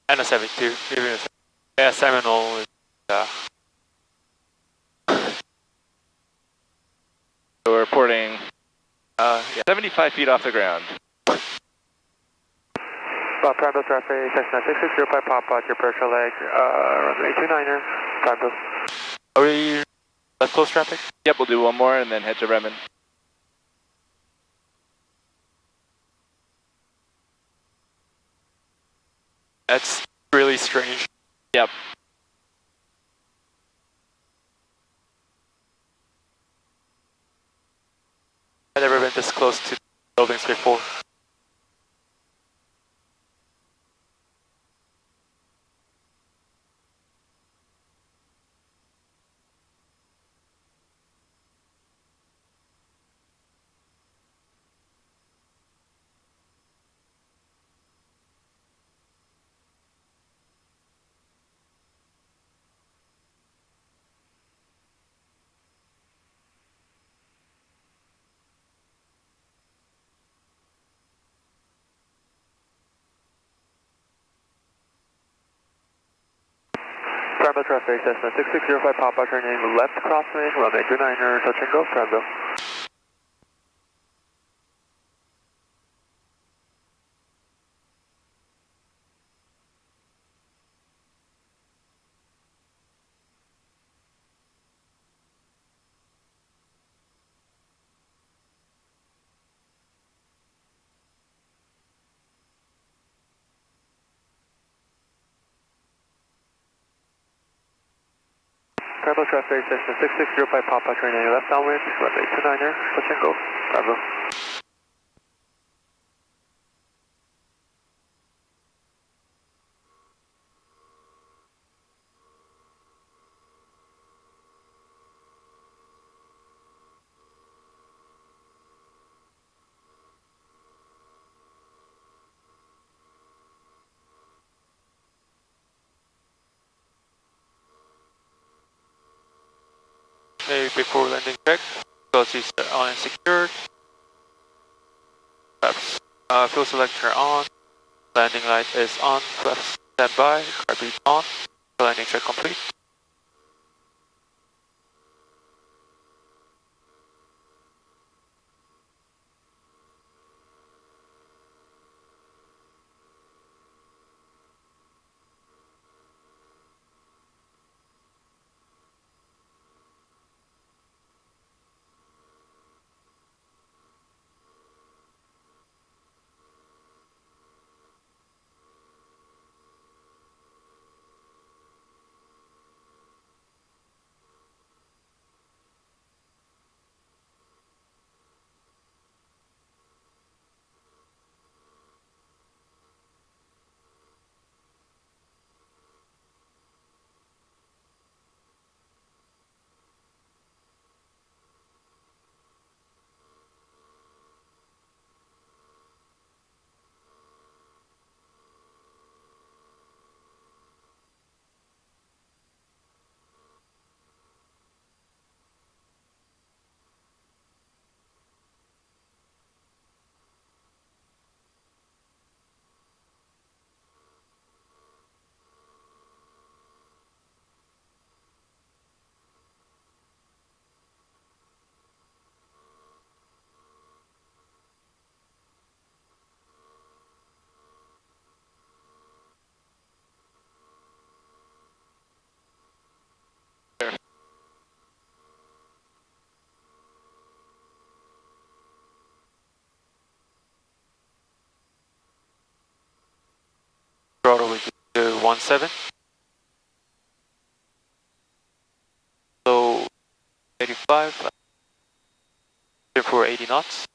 And a 72. Even a Seminole is, So we're reporting yeah. 75 feet off the ground. Prineville traffic, Cessna 6605 Papa, your departure leg, runway 29er, Prineville. Are we left close traffic? Yep, we'll do one more and then head to Redmond. That's really strange. Yep. I've never been this close to buildings before. Prineville traffic, Cessna 6605 Papa, turning left crosswind, runway 29er, touch and go, Prineville. Prineville traffic, Cessna 6605 Papa, turning left downwind, runway 29er, touch and go, Prineville. Maybe before landing check, velocities are on and secured. Flaps, fuel selector on. Landing light is on. Flaps standby. Car beat on. Landing check complete. Throttle will do 17. Low 85. For 80 knots.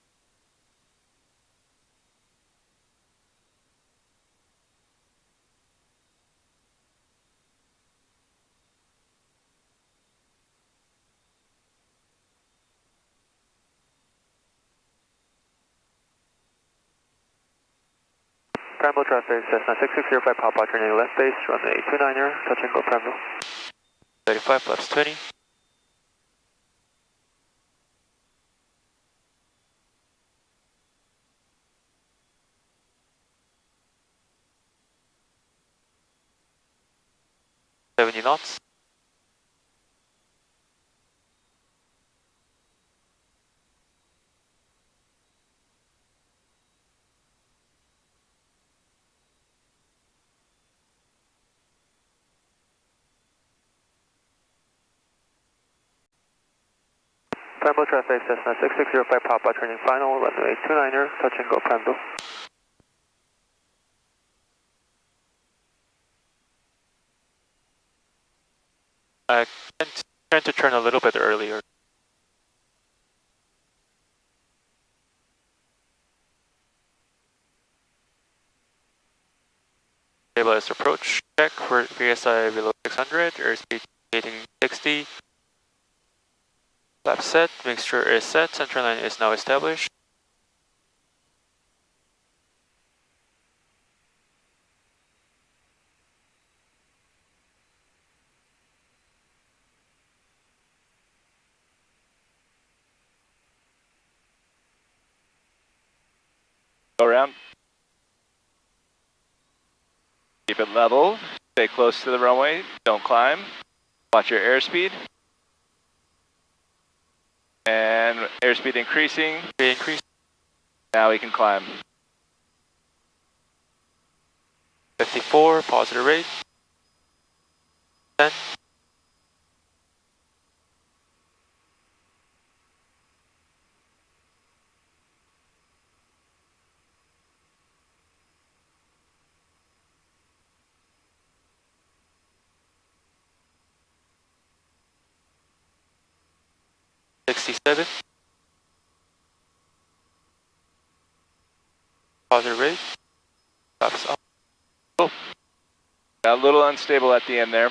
Prineville traffic, Cessna 6605 Papa, turning left base, runway 29er, touch and go, Prineville. 35 flaps 20. $70 knots. Prineville traffic, Cessna 6605 Papa, turning final, runway 29er, touch and go, Prineville. I tend to turn a little bit earlier. Stabilize approach. Check for PSI below 600. Airspeed getting 60. Flap set. Mixture is set. Center line is now established. Go around. Keep it level. Stay close to the runway, don't climb. Watch your airspeed. And airspeed increasing. Now we can climb. 54, positive rate. 10. $67. Positive rate. Flaps up. Cool. Got a little unstable at the end there.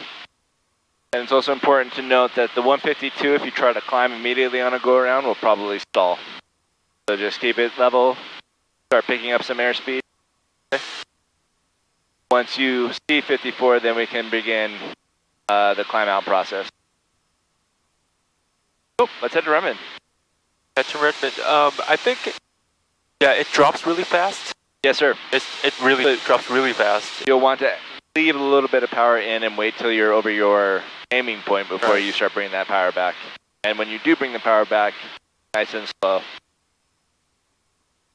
And it's also important to note that the 152, if you try to climb immediately on a go around, will probably stall. So just keep it level. Start picking up some airspeed. Okay. Once you see 54, then we can begin the climb out process. Cool. Let's head to Redmond. Head to Redmond. I think, yeah, it drops really fast. Yes, sir. It really drops really fast. You'll want to leave a little bit of power in and wait till you're over your aiming point before you start bringing that power back. And when you do bring the power back, nice and slow.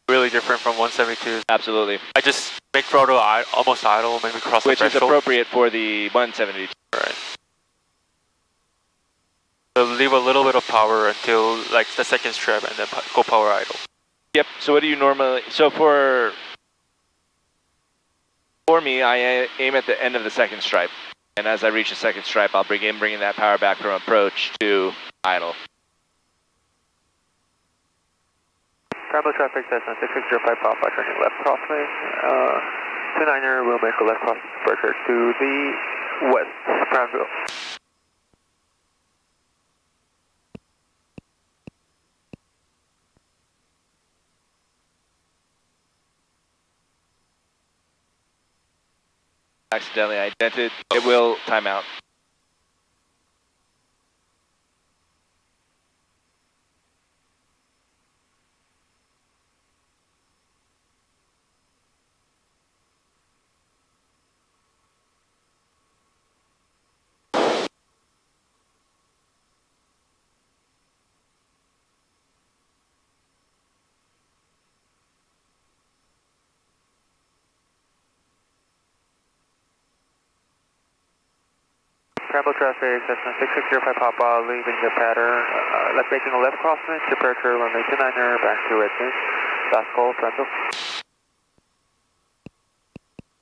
Really different from 172. Absolutely. I just make throttle almost idle, maybe cross the threshold. Which is appropriate for the 172. Right. So leave a little bit of power until like the second strip and then go power idle. Yep. So what do you normally, so for me, I aim at the end of the second stripe. And as I reach the second stripe, I'll begin bringing that power back from approach to idle. Prineville traffic, Cessna 6605 Papa, turning left crossing. 29er will make a left crossing departure to the west, Prineville. Accidentally indented, it will time out. Prineville traffic, Cessna 6605 Papa, leaving the pattern, making a left crosswind, departure runway 29er, back to Redmond. Last call, Prineville.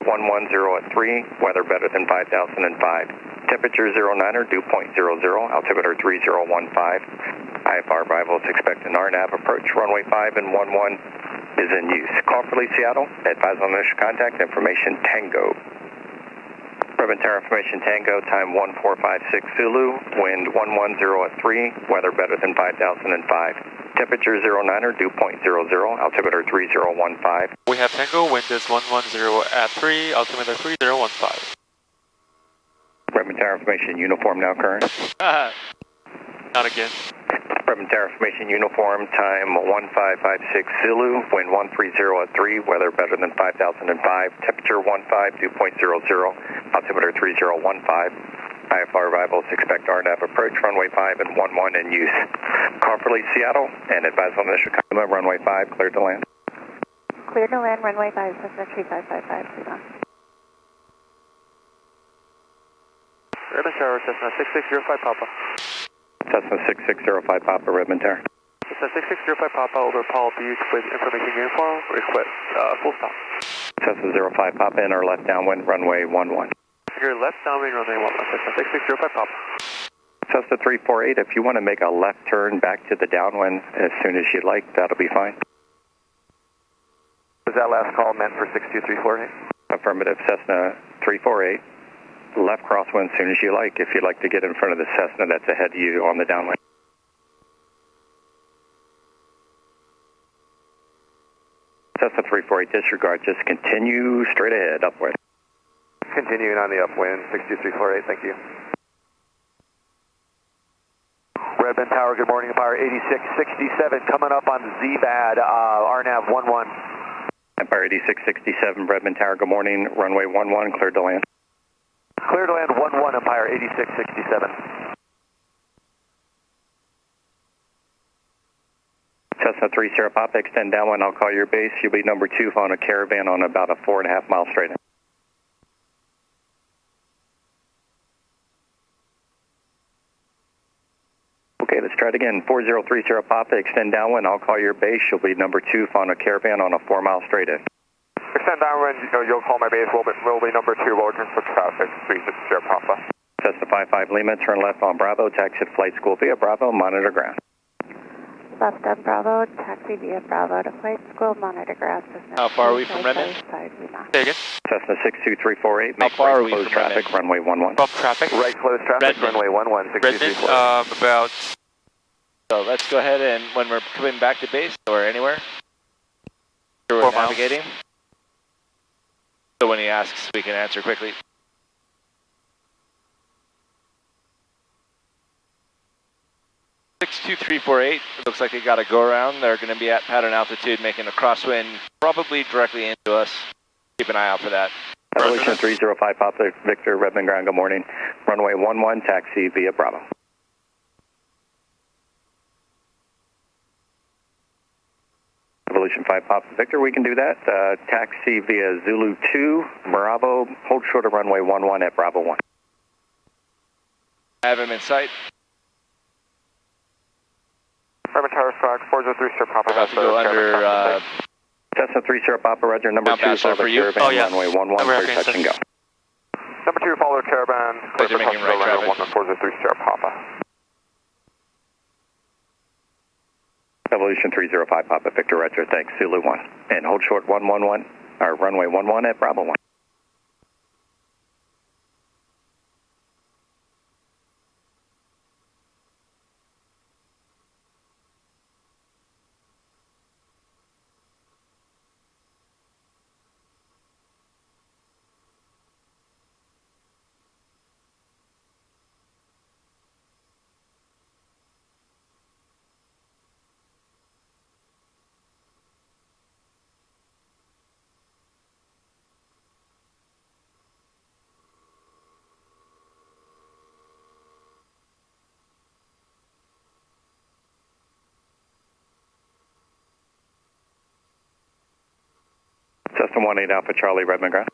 110 at 3, weather better than 5005. Temperature 09er, dew point 00, altimeter 3015. IFR arrivals expect an RNAV approach, runway 5 and 11 is in use. Call for Lee, Seattle, advise on initial contact, information Tango. Urban Tower information Tango, time 1456 Zulu, wind 110 at 3, weather better than 5005. Temperature 09er, dew point 00, altimeter 3015. We have Tango, wind is 110 at 3, altimeter 3015. Urban Tower information uniform now current. Not again. Urban Tower information uniform, time 1556 Zulu, wind 130 at 3, weather better than 5005, temperature 15, dew point 00, altimeter 3015. IFR arrivals expect RNAV approach, runway 5 and 11 in use. Call for Lee, Seattle, and advise on initial contact, runway 5, cleared to land. Cleared to land, runway 5, Cessna 3555, please on. Redmond Tower, Cessna 6605 Papa. Cessna 6605 Papa, Redmond Tower. Cessna 6605 Papa, over Paul Butte with information uniform, request full stop. Cessna 05 Papa, enter left downwind, runway 11. Your left downwind, runway 11, Cessna 6605 Papa. Cessna 348, if you want to make a left turn back to the downwind as soon as you'd like, that'll be fine. Was that last call meant for 62348? Affirmative, Cessna 348. Left crosswind as soon as you like, if you'd like to get in front of the Cessna that's ahead of you on the downwind. Cessna 348, disregard, just continue straight ahead, upwind. Continuing on the upwind, 62348, thank you. Redmond Tower, good morning, Empire 8667, coming up on ZBAD, RNAV 11. Empire 8667, Redmond Tower, good morning, runway 11, cleared to land. Clear to land 11 Empire 8667. Cessna 30 Papa, extend downwind, I'll call your base. You'll be number 2 on a Caravan on about a 4.5 mile straight in. Okay, let's try it again. 4030 Papa, extend downwind, I'll call your base. You'll be number 2 on a Caravan on a 4 mile straight in. Extend downwind, you'll call my base, will be number 2, we'll return for traffic, 360 Papa. Cessna 55 Lima, turn left on Bravo, taxi to flight school via Bravo, monitor ground. Left on Bravo, taxi via Bravo to flight school, monitor ground. How far are we from Redmond? Say again. Cessna 62348, How make far right are we close from traffic, Redmond? runway 11. From traffic. Right close traffic, Redmond. runway 11, Redmond, 6234. about. So let's go ahead and when we're coming back to base or anywhere, we're 4 miles. navigating. So when he asks, we can answer quickly. 62348, looks like they got a go around. They're going to be at pattern altitude making a crosswind probably directly into us. Keep an eye out for that. Evolution 305 Papa Victor, Redmond ground, good morning. Runway 11, taxi via Bravo. Evolution 5 Papa Victor, we can do that. Taxi via Zulu 2, Bravo, hold short of runway 11 at Bravo 1. I have him in sight. Redmond Tower Stock, 403 Papa. About to go under Cessna 30 Papa, Roger, number Mount 2, Bachelor follow for you. Caravan, Oh, yeah. runway 11, Number clear touch and go. Number 2, follow Caravan, clear Pleasure for making right runway traffic. 11, 403 Papa. Evolution 305 Papa Victor, Roger, thanks, Zulu 1. And hold short 111, or runway 11 at Bravo 1. Cessna 18 Alpha Charlie, Redmond ground.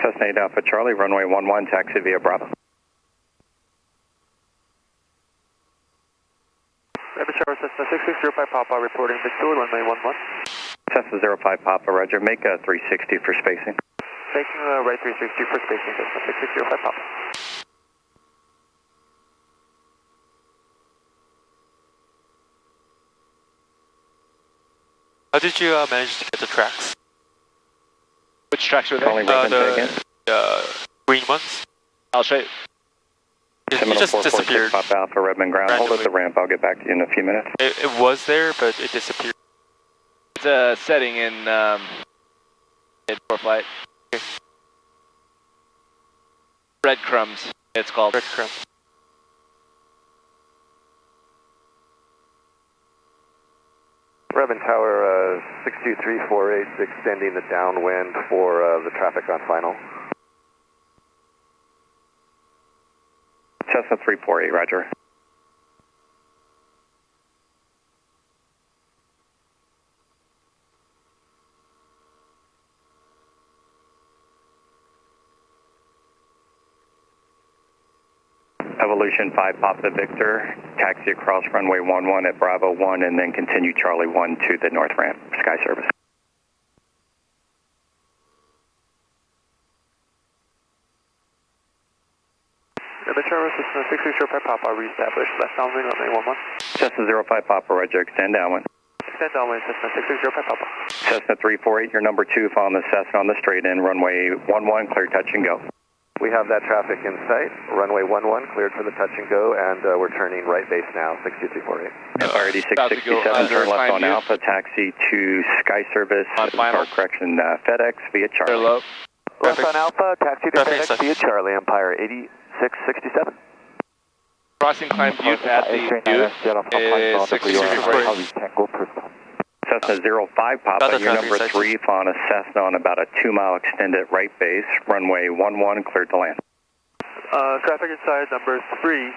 Cessna 8 Alpha Charlie, runway 11, taxi via Bravo. Redmond Tower, Cessna 6605 Papa, reporting Victor, runway 11. Cessna 05 Papa, Roger, make a 360 for spacing. Making right 360 for spacing, Cessna 6605 Papa. How did you manage to get the tracks? Which tracks were Calling there? Redmond, say again. The green ones. I'll show you. It Seminole just 446 disappeared. Papa Alpha, Redmond ground. Hold at the ramp, I'll get back to you in a few minutes. It was there, but it disappeared. It's a setting in for flight. Okay. Breadcrumbs, it's called. Breadcrumb. Redmond Tower 62348, extending the downwind for the traffic on final. Cessna 348, Roger. Evolution 5 Papa Victor, taxi across runway 11 at Bravo 1 and then continue Charlie 1 to the north ramp, sky service. Redmond Tower, Cessna 6605 Papa, reestablish left downwind, runway 11. Cessna 05 Papa, Roger, extend downwind. Extend downwind, Cessna 6605 Papa. Cessna 348, your number 2, following the Cessna on the straight in, runway 11, clear touch and go. We have that traffic in sight. Runway 11 cleared for the touch and go, and we're turning right base now, 62348. Empire About to go 8667, under turn left climb on view. Alpha, taxi to Sky Service, On final. or correction, FedEx via They're Charlie. low. Left Traffic. on Alpha, taxi to Traffic FedEx inside. via Charlie, Empire 8667. Crossing climb view at the view is 664. Cessna 05 Papa, Got the you're traffic number inside 3 on a Cessna on about a 2-mile extended right base, runway 11, cleared to land. Traffic inside number 3,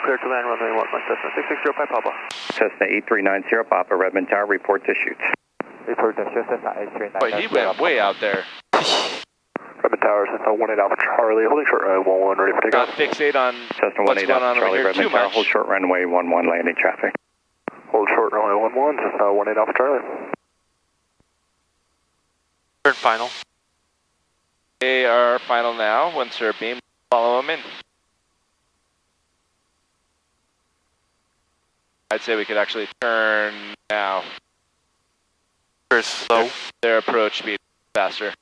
clear to land, runway 11, Cessna 6605 Papa. Cessna 8390 Papa, Redmond Tower, reports issued. Report to Cessna 8390. Wait, he went way out there. Redmond Tower, Cessna 18 Alpha Charlie, holding short runway 11, ready for takeoff. Got fixate on Cessna what's 18 going on Alpha over Charlie, here Redmond too Tower, much. hold short runway 11, landing traffic. Hold short runway 11, Cessna 18 Alpha Charlie. Turn final. They are final now. Once they're beam, follow them in. I'd say we could actually turn now. Very slow. Their approach speed faster.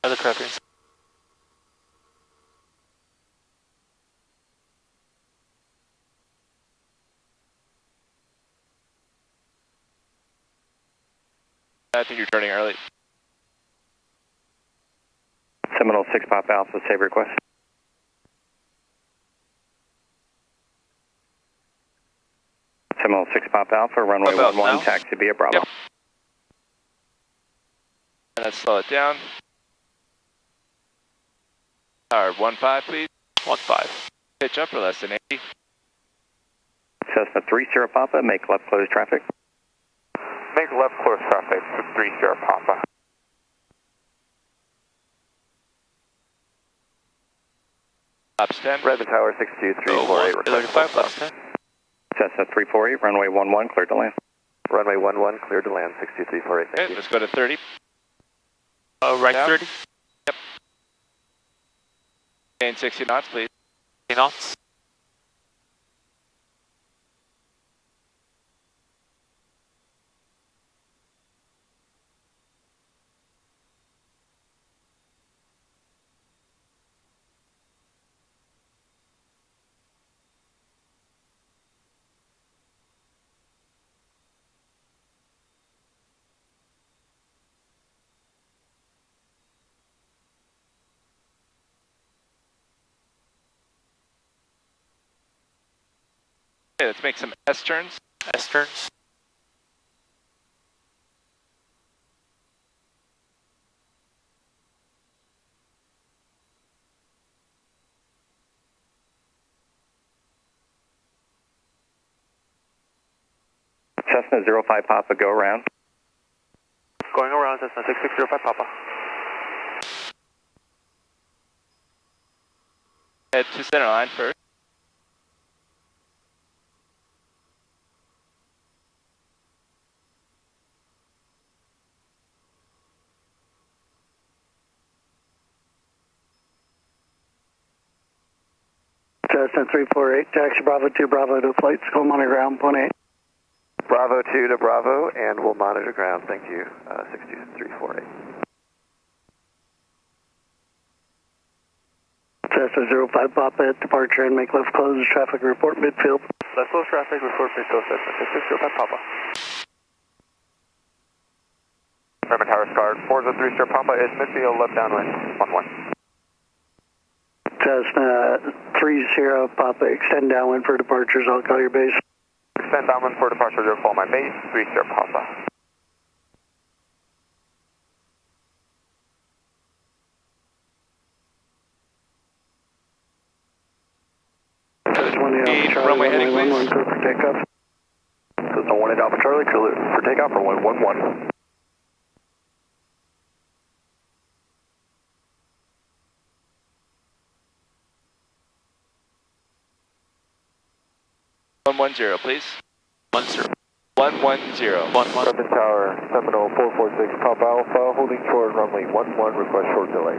Other traffic inside. I think you're turning early. Seminole 6 Papa Alpha, save request. Seminole 6 Papa Alpha, runway About 11, now? taxi via Bravo. Yep. And let's slow it down. Tower 15, please. 15. Pitch up for less than 80. Cessna 30 Papa, make left close traffic. Make left close traffic to 30 Papa. Ops 10. Redmond Tower 62348, request 35 plus 10. Cessna 348, runway 11, cleared to land. Runway 11, cleared to land, 62348, thank Okay, you. let's go to 30. Right Down. 30. Gain 60 knots, please. 3 knots. Okay, let's make some S turns. S turns. Cessna 05 Papa, go around. Going around Cessna 6605 Papa. Head to center line first. Cessna 348, taxi Bravo 2, Bravo to flights, go monitor ground, 18. Bravo 2 to Bravo, and we'll monitor ground, thank you, 62348. Cessna 05 Papa at departure and make left close traffic report midfield. Left close traffic, report midfield Cessna 6605 Papa. Redmond Tower Scar, 403 Papa is midfield, left downwind, 11. Cessna 30 Papa, extend downwind for departures, I'll call your base. Extend downwind for departure, you'll call my base, 30 Papa. Runway heading, please. 11, clear for takeoff. Cessna 18 Alpha Charlie, clear for takeoff, runway 11. One 10, please. 10. 110. 11. Redmond Tower, Seminole 446 Papa Alpha, holding short runway 11, request short delay.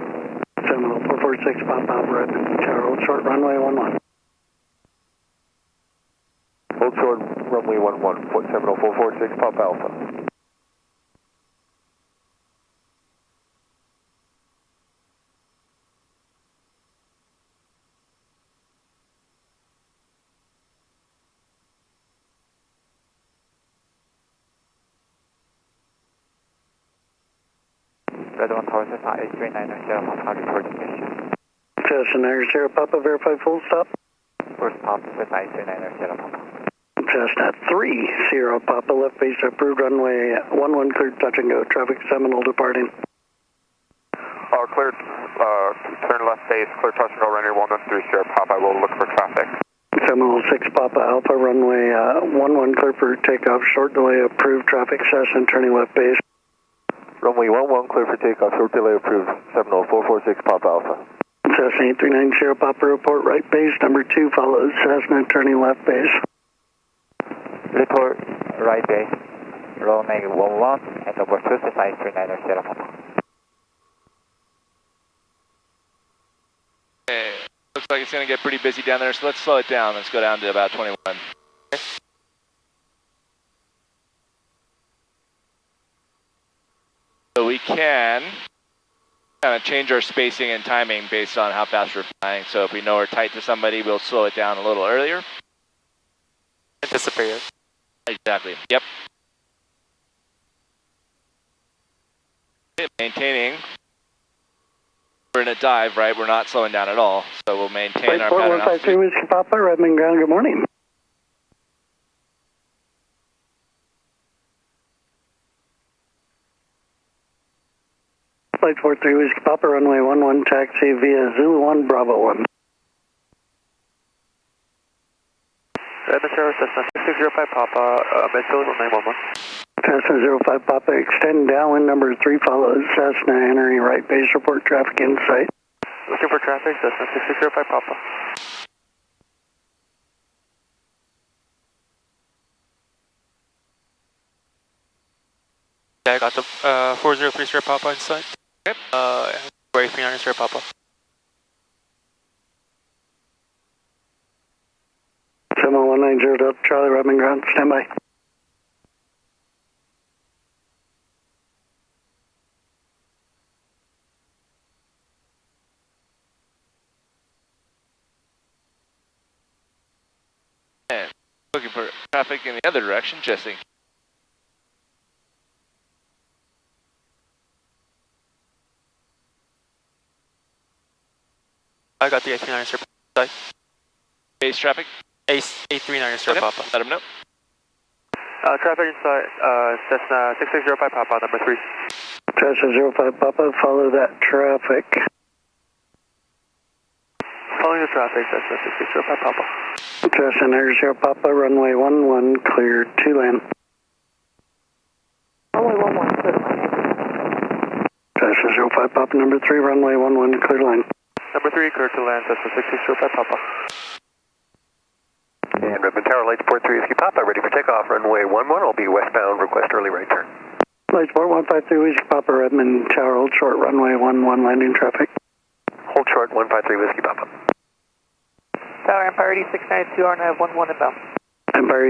Seminole 446 Papa Alpha, Redmond Tower, hold short runway 11. Hold short runway 11, Seminole 446 Papa Alpha. Red 1 Tower Cessna 8390 Sierra Papa reporting mission. Cessna Sierra Papa, verify full stop. First Papa Cessna 8390 Sierra Papa. Cessna 3 Sierra Papa, left base approved, runway 11 cleared, touch and go. Traffic Seminole departing. Cleared, turn left base, clear touch and go, runway 113 Sierra Papa. I will look for traffic. Seminole 6 Papa Alpha, runway 11 clear for takeoff, short delay approved, traffic Cessna turning left base. Runway 11 clear for takeoff, short delay approved, Seminole 446 Papa Alpha. Cessna 839 Sierra Papa, report right base, number 2 follows Cessna turning left base. Report right base, runway 11 and number 2 Cessna 839 Sierra Papa. Okay. Looks like it's going to get pretty busy down there, so let's slow it down. Let's go down to about 21. So we can kind of change our spacing and timing based on how fast we're flying. So if we know we're tight to somebody, we'll slow it down a little earlier. Anticipate it. Exactly. Yep. Maintaining. We're in a dive, right? We're not slowing down at all. So we'll maintain our pattern 153 altitude. Whiskey Papa, Redmond ground, good morning. Flight 43 Whiskey Papa, runway 11 taxi via Zulu 1 Bravo 1. Redmond Tower Cessna 6605 Papa, midfield runway 11. Cessna 05 Papa, extend downwind, number 3 follows Cessna entering right base, report traffic in sight. Looking for traffic, Cessna 6605 Papa. Yeah, I got the 403 Sierra Papa inside. Yep. 839 Sierra Papa. Seminole 190 Delta Charlie, Redmond ground, stand by. And looking for traffic in the other direction, just in case. I got the 839 Sierra Papa inside. Base traffic. 839 Sierra Papa. Let them know. Traffic inside, Cessna 6605 Papa, number 3. Cessna 05 Papa, follow that traffic. Following the traffic, Cessna 6605 Papa. Cessna 0 Papa, runway 11 cleared to land. Runway 11, clear to land. Cessna 05 Papa, number 3, runway 11 clear to land. Number 3, clear to land, Cessna 6605 Papa. And Redmond Tower, Light Sport 3 Whiskey Papa, ready for takeoff, runway 11, will be westbound, request early right turn. Light Sport 153 Whiskey Papa, Redmond Tower, hold short, runway 11 landing traffic. Hold short, 153 Whiskey Papa. Tower Empire 8692, RNAV 11 inbound. Empire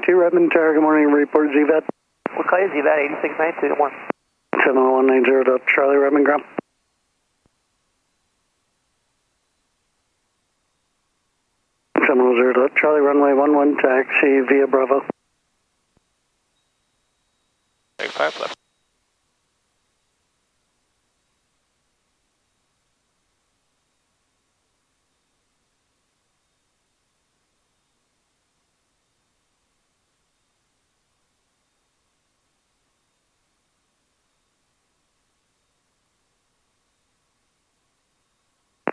8692, Redmond Tower, good morning, report ZVAT. We'll call you ZVAT 8692, good morning. Seminole 190 Delta Charlie, Redmond ground. Seminole 0 Delta Charlie, runway 11 taxi via Bravo. 35 left.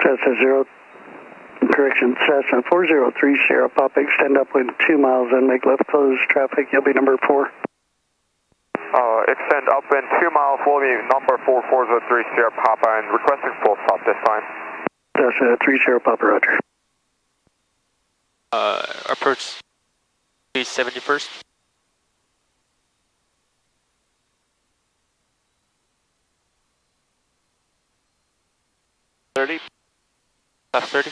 Cessna 0, correction, Cessna 403 Sierra Papa, extend upwind 2 miles and make left close traffic, you'll be number 4. Extend upwind 2 miles, will be number 4403 Sierra Papa, and requesting full stop this time. Cessna 3 Sierra Papa, roger. Approach the 71st. Left 30.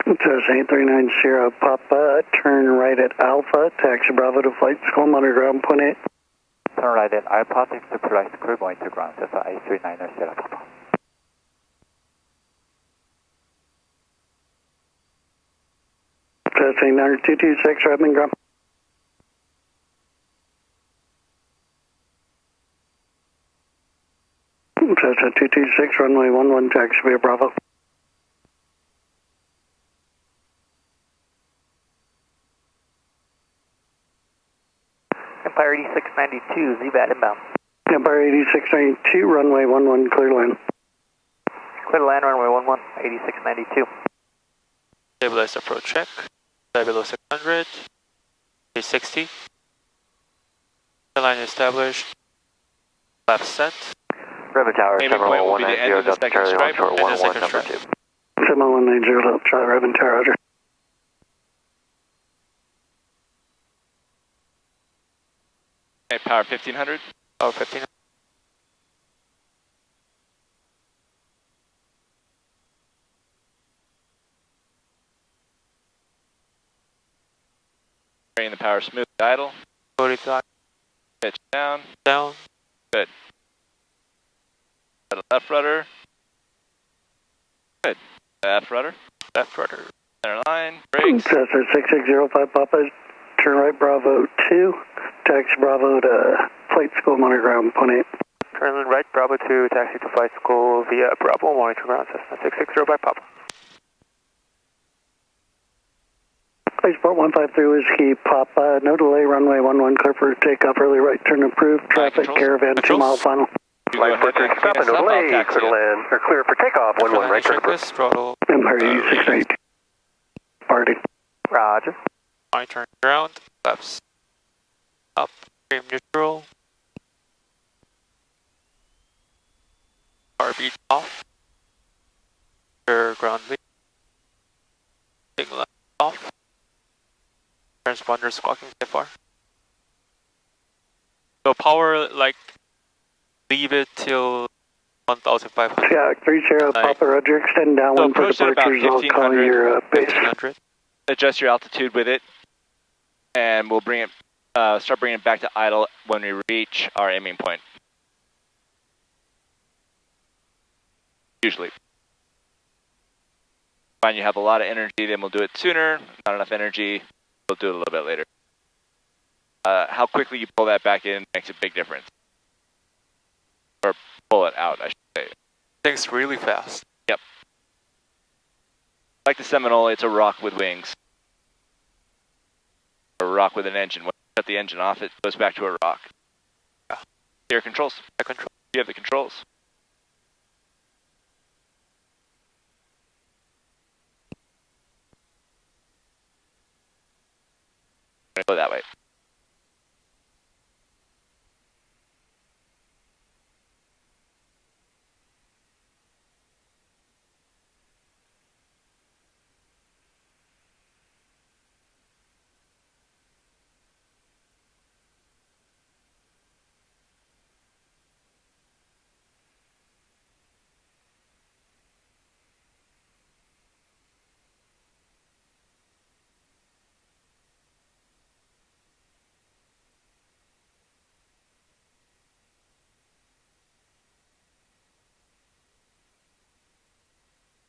Cessna 8390 Papa, turn right at Alpha, taxi Bravo to flight school, monitor ground, point 8. Turn right at Alpha, taxi to flight school, going to ground, Cessna 8390 Papa. Cessna 226, Redmond ground. Cessna 226, runway 11, taxi via Bravo. Empire 8692, ZBAD inbound. Empire 8692, runway 11, clear land. Clear to land, runway 11, 8692. Stabilize approach check. Fly below 600. 360. The line established. Lap set. River Tower, Aiming point will be the end of the second stripe. And the second stripe. 7190, Charlie Redmond Tower, roger. Okay, power 1500. Oh, 15. Bringing the power smooth, idle. 45. Pitch down. Down. Good. Left rudder. Good. Left rudder. Left rudder. Center line. Brakes. Cessna 6605 Papa, turn right Bravo 2, taxi Bravo to flight school, monitor ground, point 8. Turn right Bravo 2, taxi to flight school via Bravo, monitor ground, Cessna 660 Papa. Spaceport 153 Whiskey Papa, no delay, runway 11, clear for takeoff, early right turn approved, traffic controls. caravan, 2 mile final. You go ahead and clean us up, I'll taxi it. land, or clear for takeoff, 11 right turn. Checklist, throttle. Empire 8692. Party. Roger. Monitor ground. Flaps up. Frame neutral. RB off. Ground V. Big line off. Transponder squawking so far. So power, like, leave it till 1500. Yeah, 30 Papa, roger, extend downwind for approach at about departures, I'll call 1500. your base. 1500. Adjust your altitude with it, and we'll bring it. Start bringing it back to idle when we reach our aiming point. Usually. Find you have a lot of energy, then we'll do it sooner. Not enough energy, we'll do it a little bit later. How quickly you pull that back in makes a big difference. Or pull it out, I should say. Things really fast. Yep. Like the Seminole, it's a rock with wings. A rock with an engine. When you shut the engine off, it goes back to a rock. Yeah. Your controls. I control. You have the controls. Go that way.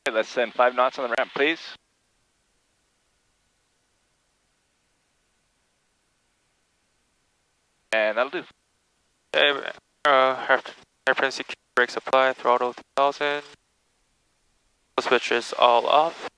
Okay, let's send 5 knots on the ramp, please. And that'll do. Okay, airplane secure, brakes apply, throttle 2000. Switches all off.